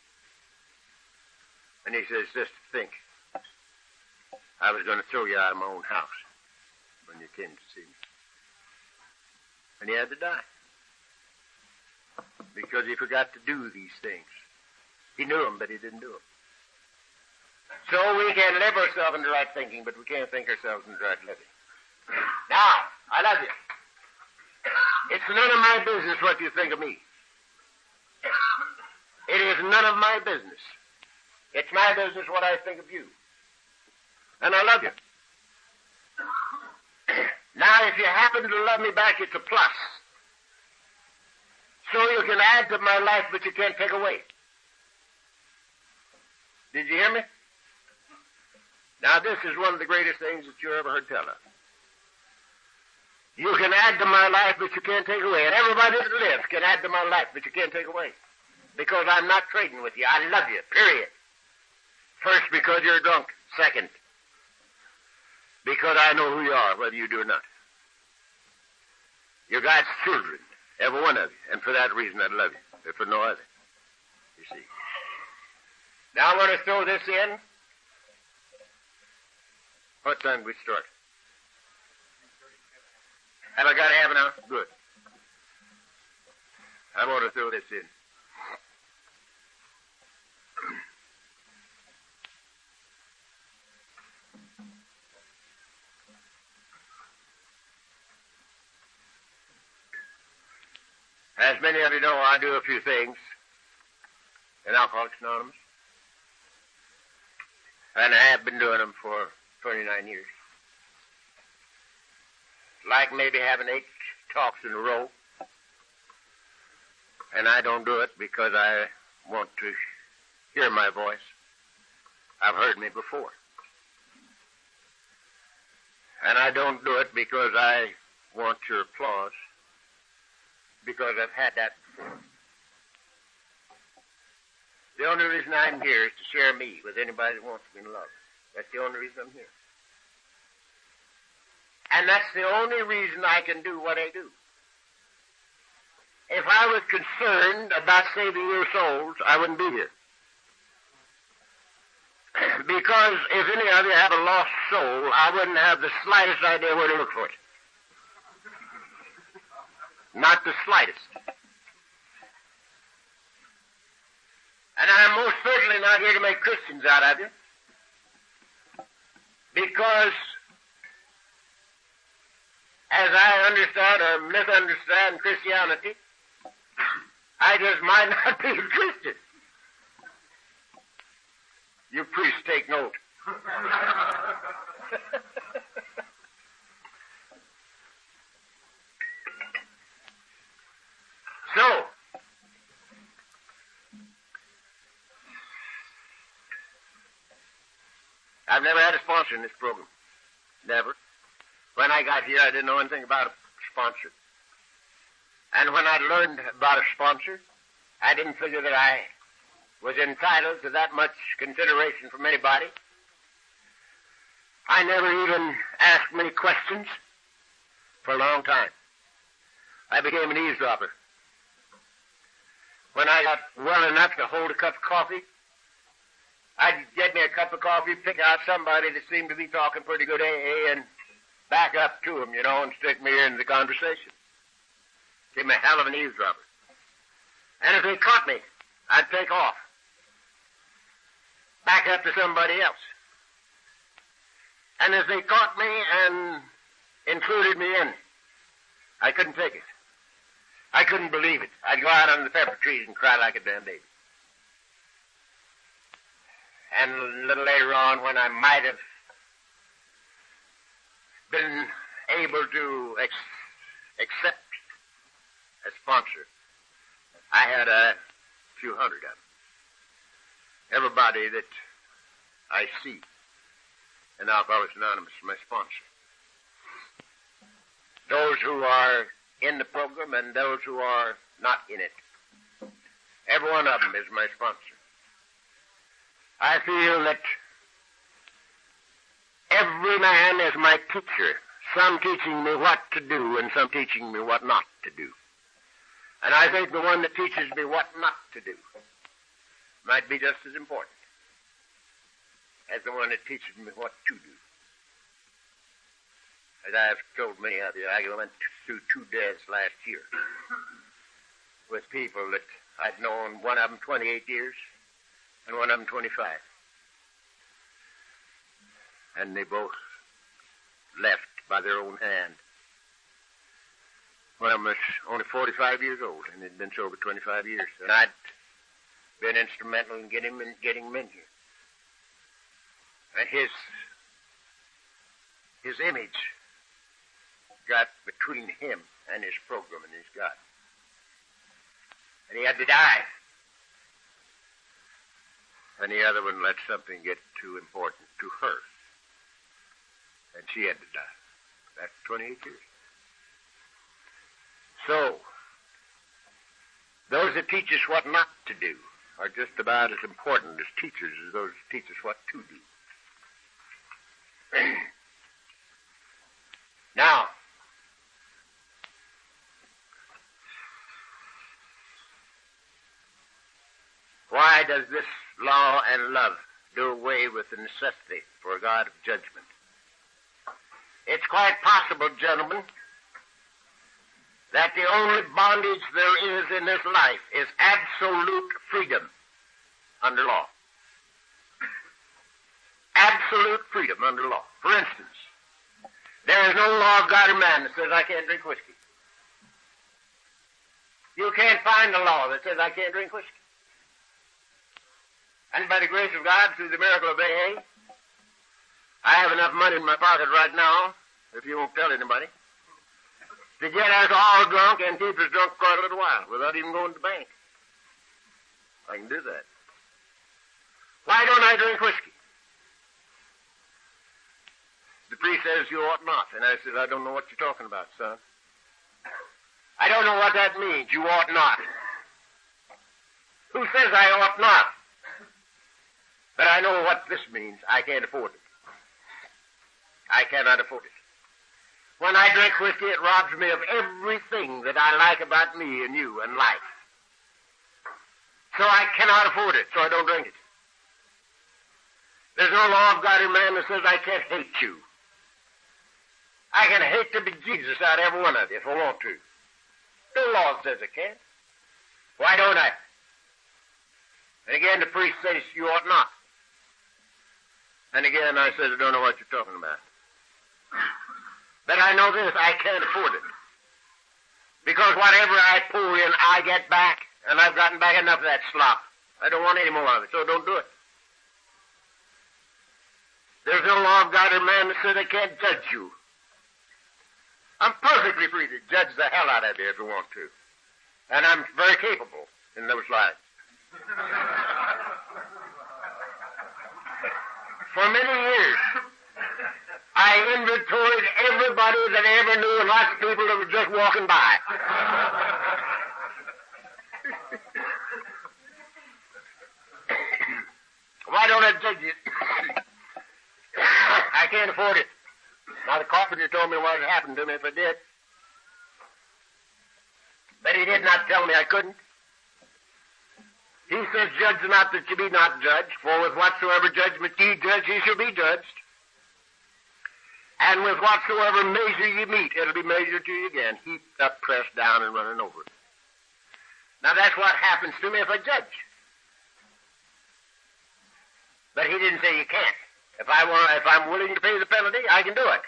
And he says, just think, I was going to throw you out of my own house when you came to see me. And he had to die. Because he forgot to do these things. He knew them, but he didn't do them. So we can live ourselves into right thinking, but we can't think ourselves into right living. Now, I love you. It's none of my business what you think of me. It is none of my business. It's my business what I think of you. And I love you. Now, if you happen to love me back, it's a plus. So you can add to my life, but you can't take away. Did you hear me? Now, this is one of the greatest things that you ever heard tell of. You can add to my life, but you can't take away. And everybody that lives can add to my life, but you can't take away. Because I'm not trading with you. I love you, period. First, because you're drunk. Second, because I know who you are, whether you do or not. You're God's children, every one of you. And for that reason, I love you, if for no other. You see. Now I want to throw this in. What time do we start? Have I got half an hour? Good. I want to throw this in. As many of you know, I do a few things in Alcoholics Anonymous. And I have been doing them for 29 years. Like maybe having 8 talks in a row. And I don't do it because I want to hear my voice. I've heard me before. And I don't do it because I want your applause, because I've had that before. The only reason I'm here is to share me with anybody that wants me in love. That's the only reason I'm here. And that's the only reason I can do what I do. If I was concerned about saving your souls, I wouldn't be here. Because if any of you have a lost soul, I wouldn't have the slightest idea where to look for it. Not the slightest. And I'm most certainly not here to make Christians out of you. Because as I understand or misunderstand Christianity, I just might not be a Christian. You priests take note. So, I've never had a sponsor in this program. Never. When I got here, I didn't know anything about a sponsor. And when I learned about a sponsor, I didn't figure that I was entitled to that much consideration from anybody. I never even asked many questions for a long time. I became an eavesdropper. When I got well enough to hold a cup of coffee, I'd get me a cup of coffee, pick out somebody that seemed to be talking pretty good AA, and back up to him, and stick me into the conversation. Give me a hell of an eavesdropper. And if they caught me, I'd take off. Back up to somebody else. And if they caught me and included me in, I couldn't take it. I couldn't believe it. I'd go out under the pepper trees and cry like a damn baby. And a little later on, when I might have been able to accept a sponsor, I had a few hundred of them. Everybody that I see in Alcoholics Anonymous is my sponsor. Those who are in the program and those who are not in it. Every one of them is my sponsor. I feel that every man is my teacher, some teaching me what to do and some teaching me what not to do. And I think the one that teaches me what not to do might be just as important as the one that teaches me what to do. As I have told many of you, I went through 2 deaths last year with people that I'd known, one of them 28 years and one of them 25. And they both left by their own hand. One of them was only 45 years old, and he'd been sober 25 years. And I'd been instrumental in getting him in here. And his image got between him and his program and his God. And he had to die. And the other one let something get too important to her. And she had to die. That's 28 years. So, those that teach us what not to do are just about as important as teachers as those that teach us what to do. Now, why does this law and love do away with the necessity for a God of judgment? It's quite possible, gentlemen, that the only bondage there is in this life is absolute freedom under law. Absolute freedom under law. For instance, there is no law of God or man that says I can't drink whiskey. You can't find a law that says I can't drink whiskey. And by the grace of God, through the miracle of AA, I have enough money in my pocket right now, if you won't tell anybody, to get us all drunk and keep us drunk for a little while without even going to the bank. I can do that. Why don't I drink whiskey? The priest says you ought not. And I said, I don't know what you're talking about, son. I don't know what that means, you ought not. Who says I ought not? But I know what this means. I can't afford it. I cannot afford it. When I drink whiskey, it robs me of everything that I like about me and you and life. So I cannot afford it, so I don't drink it. There's no law of God in man that says I can't hate you. I can hate the bejesus out of every one of you if I want to. No law says I can't. Why don't I? And again, the priest says you ought not. And again, I said, I don't know what you're talking about. But I know this, I can't afford it. Because whatever I pour in, I get back. And I've gotten back enough of that slop. I don't want any more of it, so don't do it. There's no law of God or man that says I can't judge you. I'm perfectly free to judge the hell out of you if I want to. And I'm very capable in those lines. For many years, I inventoried everybody that I ever knew and lots of people that were just walking by. Why don't I judge you? I can't afford it. Now, the carpenter told me what had happened to me if I did. But he did not tell me I couldn't. He says, judge not that you be not judged, for with whatsoever judgment ye judge, ye shall be judged. And with whatsoever measure ye meet, it'll be measured to you again, heaped up, pressed down, and running over. Now, that's what happens to me if I judge. But he didn't say you can't. If I'm willing to pay the penalty, I can do it.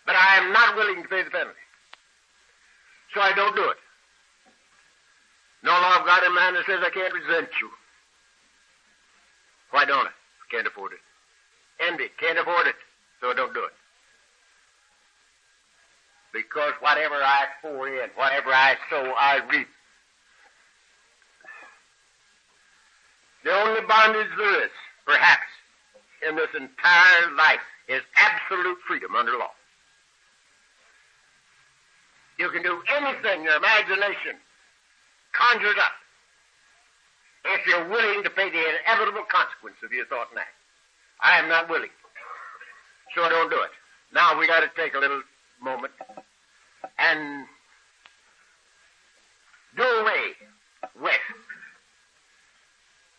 But I am not willing to pay the penalty. So I don't do it. No law of God in man that says I can't resent you. Why don't I? Can't afford it. Envy, can't afford it. So I don't do it. Because whatever I pour in, whatever I sow, I reap. The only bondage there is, perhaps, in this entire life is absolute freedom under law. You can do anything your imagination conjures up if you're willing to pay the inevitable consequence of your thought and act. I am not willing, so I don't do it. Now we got to take a little moment and do away with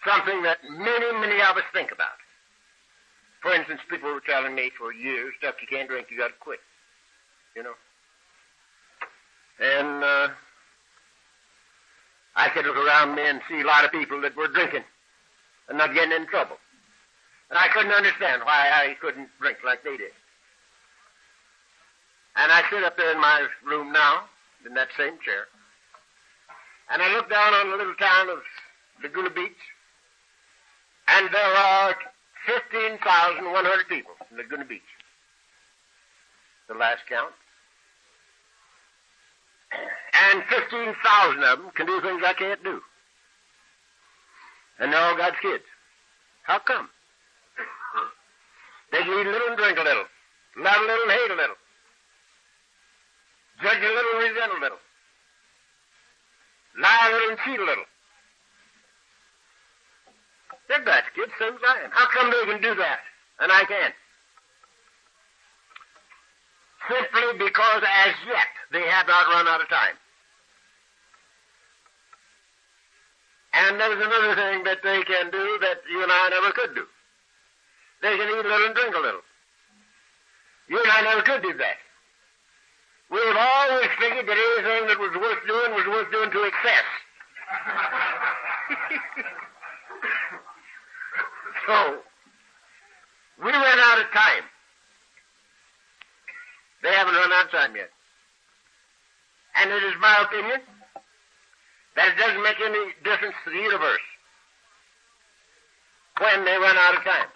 something that many of us think about. For instance, people were telling me for years, stuff you can't drink, you got to quit. You know? And I could look around me and see a lot of people that were drinking and not getting in trouble. And I couldn't understand why I couldn't drink like they did. And I sit up there in my room now, in that same chair, and I look down on the little town of Laguna Beach, and there are 15,100 people in Laguna Beach. The last count. And 15,000 of them can do things I can't do. And they're all God's kids. How come? They can eat a little and drink a little. Love a little and hate a little. Judge a little and resent a little. Lie a little and cheat a little. They're God's kids, same as I am. How come they can do that and I can't? Simply because as yet they have not run out of time. And there's another thing that they can do that you and I never could do. They can eat a little and drink a little. You and I never could do that. We have always figured that anything that was worth doing to excess. So, we ran out of time. They haven't run out of time yet. And it is my opinion that it doesn't make any difference to the universe when they run out of time.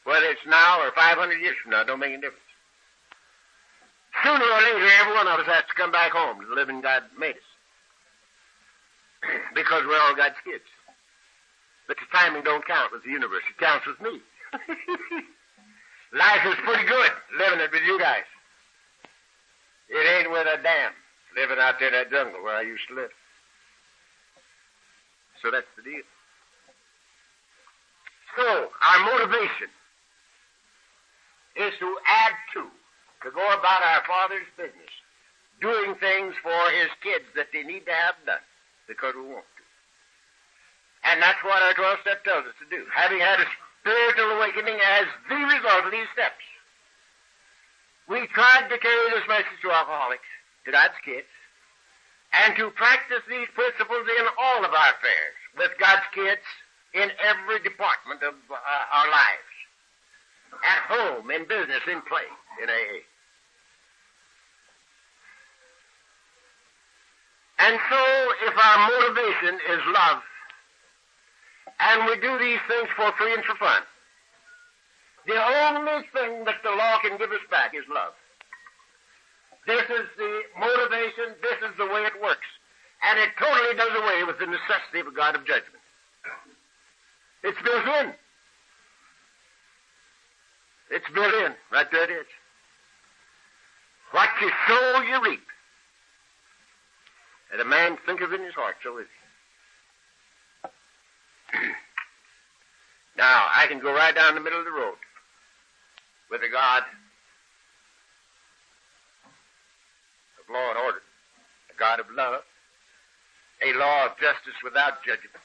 Whether it's now or 500 years from now, it don't make any difference. Sooner or later, every one of us has to come back home to the living God made us. Because we're all God's kids. But the timing don't count with the universe. It counts with me. Life is pretty good living it with you guys. It ain't with a damn living out there in that jungle where I used to live. So that's the deal. So our motivation is to add to go about our Father's business, doing things for His kids that they need to have done because we want to. And that's what our 12th step tells us to do. Having had a spiritual awakening as the result of these steps, we tried to carry this message to alcoholics, to God's kids, and to practice these principles in all of our affairs with God's kids in every department of our lives. At home, in business, in play, in AA. And so, if our motivation is love, and we do these things for free and for fun, the only thing that the law can give us back is love. This is the motivation, this is the way it works. And it totally does away with the necessity of a God of judgment. It's built in. It's built in. Right there it is. What you sow, you reap. And a man thinketh in his heart, so is he. Now, I can go right down the middle of the road with a God of law and order, a God of love, a law of justice without judgment.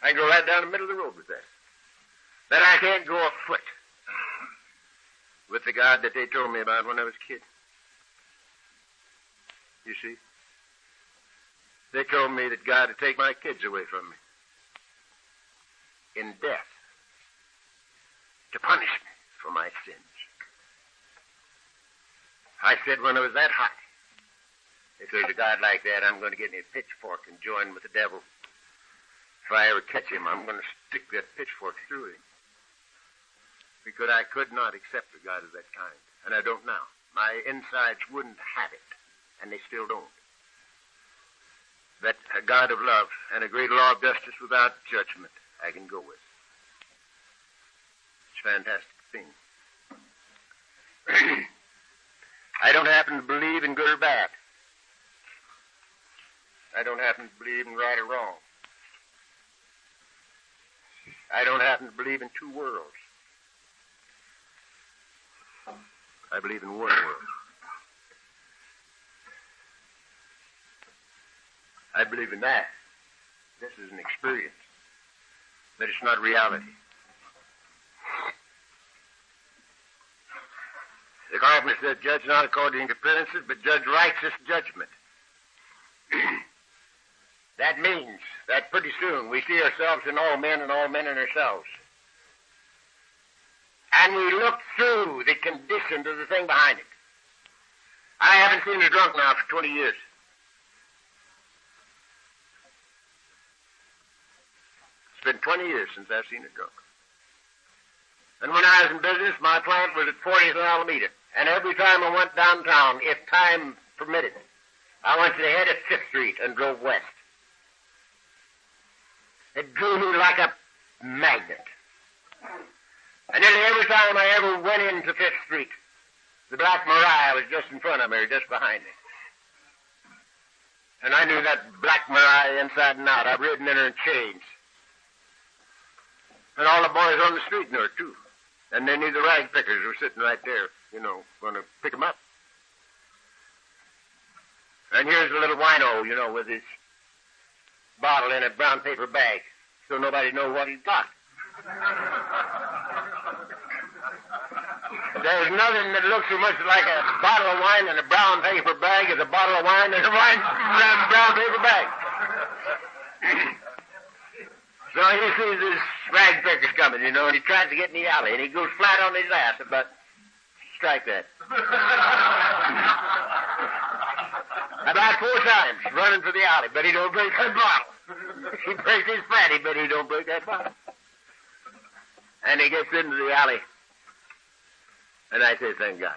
I can go right down the middle of the road with that. But I can't go a foot with the God that they told me about when I was a kid. You see? They told me that God would take my kids away from me in death to punish me for my sins. I said when I was that high, if there's a God like that, I'm going to get me a pitchfork and join with the devil. If I ever catch him, I'm going to stick that pitchfork through him. Because I could not accept a God of that kind. And I don't now. My insides wouldn't have it. And they still don't. But a God of love and a great law of justice without judgment, I can go with. It's a fantastic thing. I don't happen to believe in good or bad. I don't happen to believe in right or wrong. I don't happen to believe in two worlds. I believe in one world. I believe in that. This is an experience, but it's not reality. The carpenter said, judge not according to appearances, but judge righteous judgment. That means that pretty soon we see ourselves in all men and all men in ourselves. And we look through the conditions of the thing behind it. I haven't seen a drunk now for 20 years. It's been 20 years since I've seen a drunk. And when I was in business, my plant was at 40th and Alameda. And every time I went downtown, if time permitted, I went to the head of 5th Street and drove west. It drew me like a magnet. And nearly every time I ever went into 5th Street, the Black Maria was just in front of me or just behind me. And I knew that Black Maria inside and out. I've ridden in her in chains. And all the boys on the street knew her, too. And they knew the rag pickers were sitting right there, going to pick them up. And here's the little wino, with his bottle in a brown paper bag, so nobody knows what he's got. There's nothing that looks so much like a bottle of wine in a brown paper bag as a bottle of wine in a brown paper bag. So he sees this rag pickers coming, and he tries to get in the alley, and he goes flat on his ass about, strike that. About 4 times, running for the alley, but he don't break that bottle. He breaks his fatty, but he don't break that bottle. And he gets into the alley. And I say, thank God,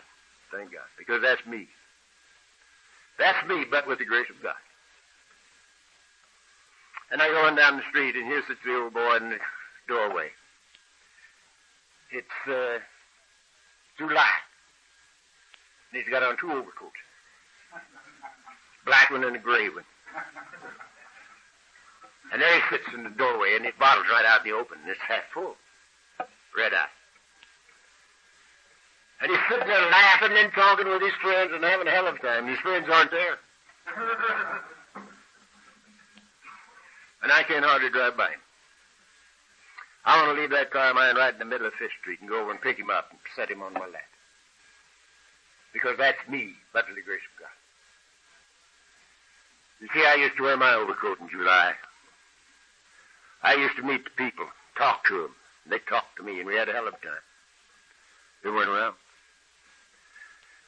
because that's me. That's me, but with the grace of God. And I go on down the street, and here sits the old boy in the doorway. It's July. And he's got on 2 overcoats. Black one and a gray one. And there he sits in the doorway, and his bottle's right out in the open, and it's half full. Red eye. And he's sitting there laughing and talking with his friends and having a hell of a time. His friends aren't there. And I can't hardly drive by him. I want to leave that car of mine right in the middle of Fifth Street and go over and pick him up and set him on my lap. Because that's me, but to the grace of God. You see, I used to wear my overcoat in July. I used to meet the people, talk to them. They talked to me, and we had a hell of a time. They weren't around.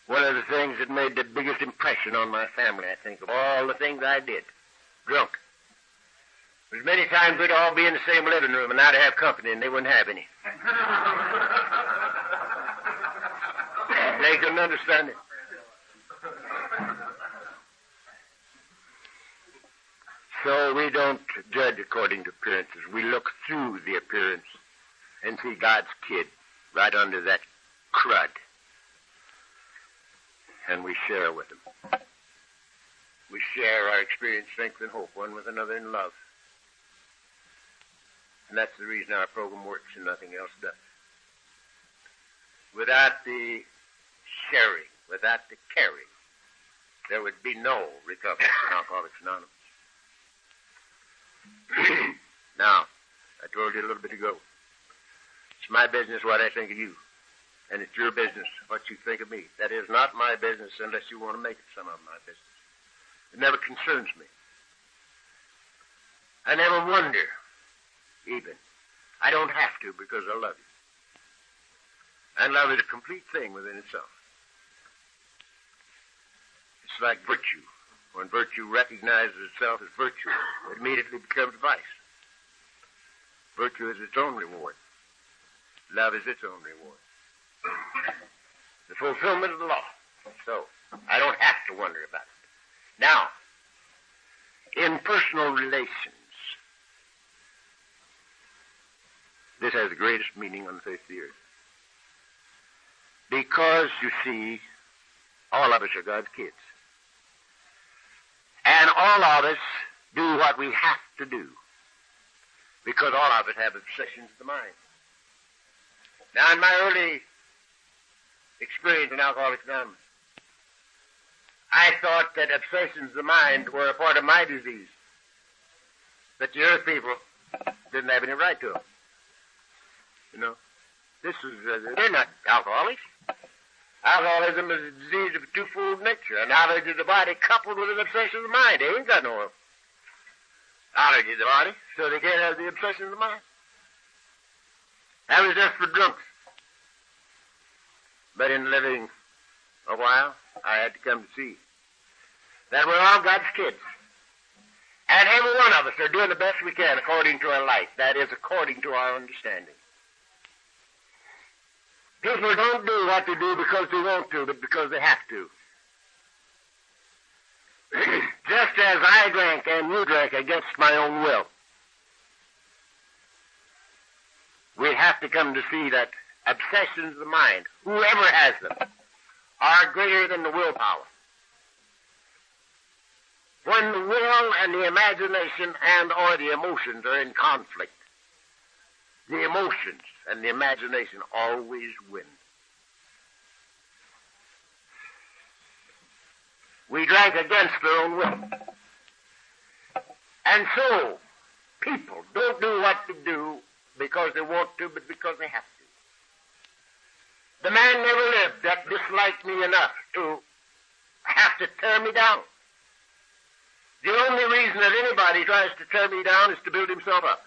One of the things that made the biggest impression on my family, I think, of all the things I did, drunk. There's many times we'd all be in the same living room, and I'd have company, and they wouldn't have any. They couldn't understand it. So we don't judge according to appearances. We look through the appearance and see God's kid right under that crud. And we share with him. We share our experience, strength, and hope, one with another in love. And that's the reason our program works and nothing else does. Without the sharing, without the caring, there would be no recovery in Alcoholics Anonymous. Now, I told you a little bit ago, it's my business what I think of you, and it's your business what you think of me. That is not my business unless you want to make it some of my business. It never concerns me. I never wonder, even. I don't have to because I love you. And love is a complete thing within itself. It's like virtue. When virtue recognizes itself as virtue, it immediately becomes vice. Virtue is its own reward. Love is its own reward. The fulfillment of the law. So, I don't have to wonder about it. Now, in personal relations, this has the greatest meaning on the face of the earth. Because, you see, all of us are God's kids. And all of us do what we have to do. Because all of us have obsessions of the mind. Now, in my early experience in Alcoholics Anonymous, I thought that obsessions of the mind were a part of my disease. That the earth people didn't have any right to them. You know, they're not alcoholics. Alcoholism is a disease of a twofold nature, a knowledge of the body coupled with an obsession of the mind. They ain't got no knowledge of the body, so they can't have the obsession of the mind. That was just for drunks. But in living a while, I had to come to see that we're all God's kids. And every one of us are doing the best we can according to our life. That is, according to our understanding. People don't do what they do because they want to, but because they have to. Just as I drank and you drank against my own will. We have to come to see that obsessions of the mind, whoever has them, are greater than the willpower. When the will and the imagination and or the emotions are in conflict, the emotions and the imagination always win. We drank against their own will. And so, people don't do what they do because they want to, but because they have to. The man never lived that disliked me enough to have to tear me down. The only reason that anybody tries to tear me down is to build himself up.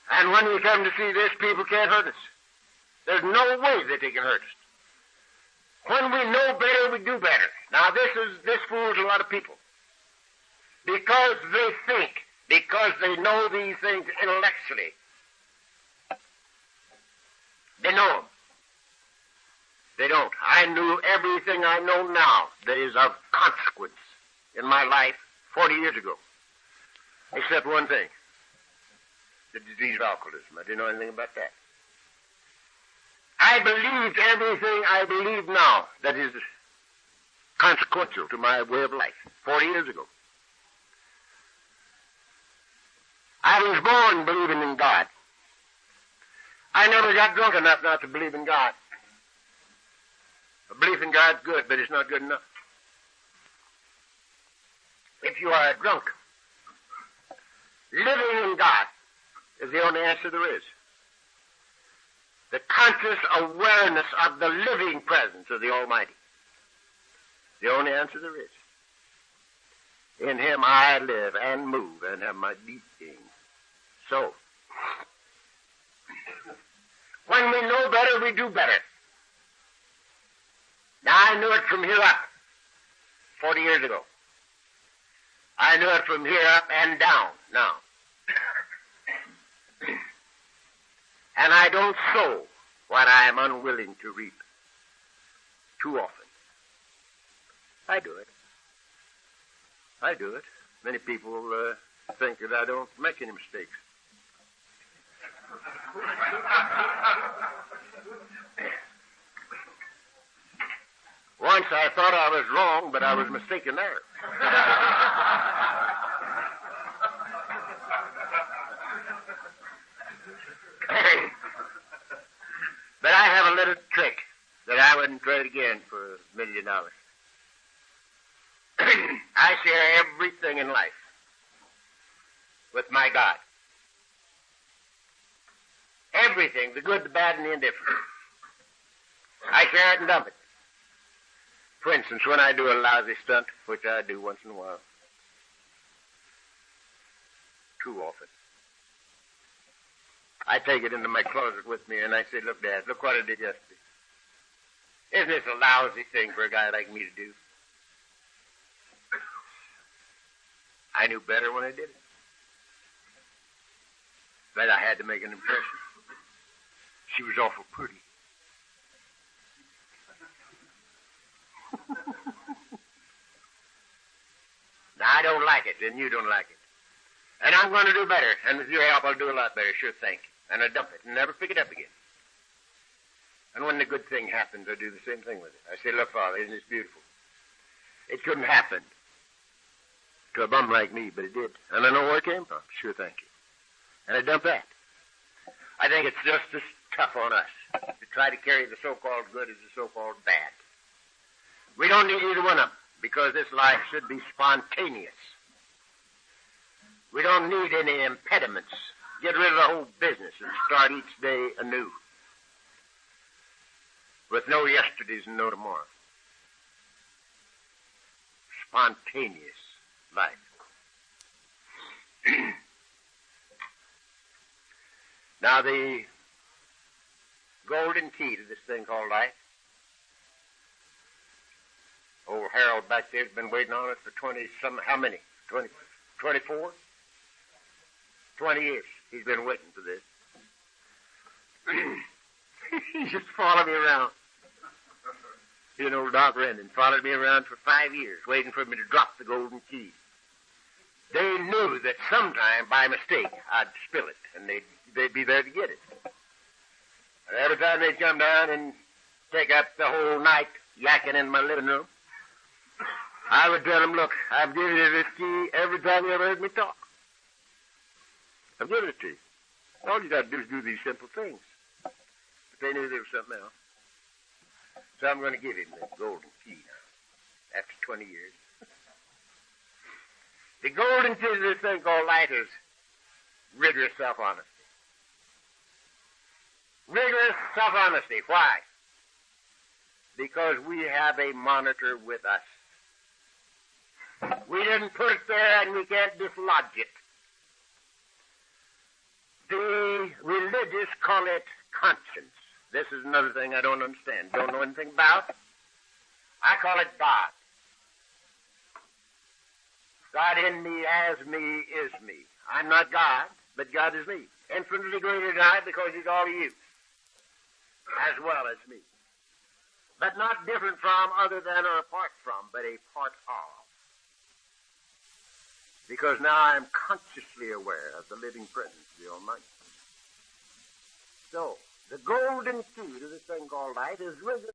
And when we come to see this, people can't hurt us. There's no way that they can hurt us. When we know better, we do better. Now, this fools a lot of people. Because they think, because they know these things intellectually. They know them. They don't. I knew everything I know now that is of consequence in my life 40 years ago. Except one thing. the disease of alcoholism. I didn't know anything about that. I believed everything I believe now that is consequential to my way of life 40 years ago. I was born believing in God. I never got drunk enough not to believe in God. A belief in God's good, but it's not good enough. If you are a drunk, living in God is the only answer there is. The conscious awareness of the living presence of the Almighty. The only answer there is. In Him I live and move and have my being. So, when we know better, we do better. Now, I knew it from here up 40 years ago. I knew it from here up and down now. And I don't sow what I am unwilling to reap too often. I do it. I do it. Many people think that I don't make any mistakes. Once I thought I was wrong, but I was mistaken there. But I have a little trick that I wouldn't trade again for $1 million. I share everything in life with my God. Everything, the good, the bad, and the indifferent. I share it and dump it. For instance, when I do a lousy stunt, which I do once in a while, too often, I take it into my closet with me and I say, look, Dad, look what I did yesterday. Isn't this a lousy thing for a guy like me to do? I knew better when I did it. But I had to make an impression. She was awful pretty. Now, I don't like it, and you don't like it. And I'm going to do better. And with your help, I'll do a lot better, sure thing. And I dump it and never pick it up again. And when the good thing happens, I do the same thing with it. I say, look, Father, isn't this beautiful? It couldn't happen to a bum like me, but it did. And I know where it came from. Sure, thank you. And I dump that. I think it's just as tough on us to try to carry the so-called good as the so-called bad. We don't need either one of them, because this life should be spontaneous. We don't need any impediments. Get rid of the whole business and start each day anew, with no yesterdays and no tomorrow. Spontaneous life. Now, the golden key to this thing called life, old Harold back there has been waiting on it for 20-some, how many? 24? 20 years he's been waiting for this. He's just followed me around. You know, Doc Rendon followed me around for 5 years, waiting for me to drop the golden key. They knew that sometime, by mistake, I'd spill it, and they'd be there to get it. And every time they'd come down and take up the whole night yakking in my living room, I would tell them, look, I've given you this key every time you ever heard me talk. I've given it to you. All you got to do is do these simple things. But they knew there was something else. So I'm going to give him the golden key now, after 20 years. The golden key to this thing called life is rigorous self-honesty. Rigorous self-honesty. Why? Because we have a monitor with us. We didn't put it there and we can't dislodge it. The religious call it conscience. This is another thing I don't understand, don't know anything about. I call it God. God in me, as me, is me. I'm not God, but God is me. Infinitely greater than I, because he's all you, as well as me. But not different from, other than, or apart from, but a part of. because now I'm consciously aware of the living presence of the Almighty. So, the golden key to this thing called life is risen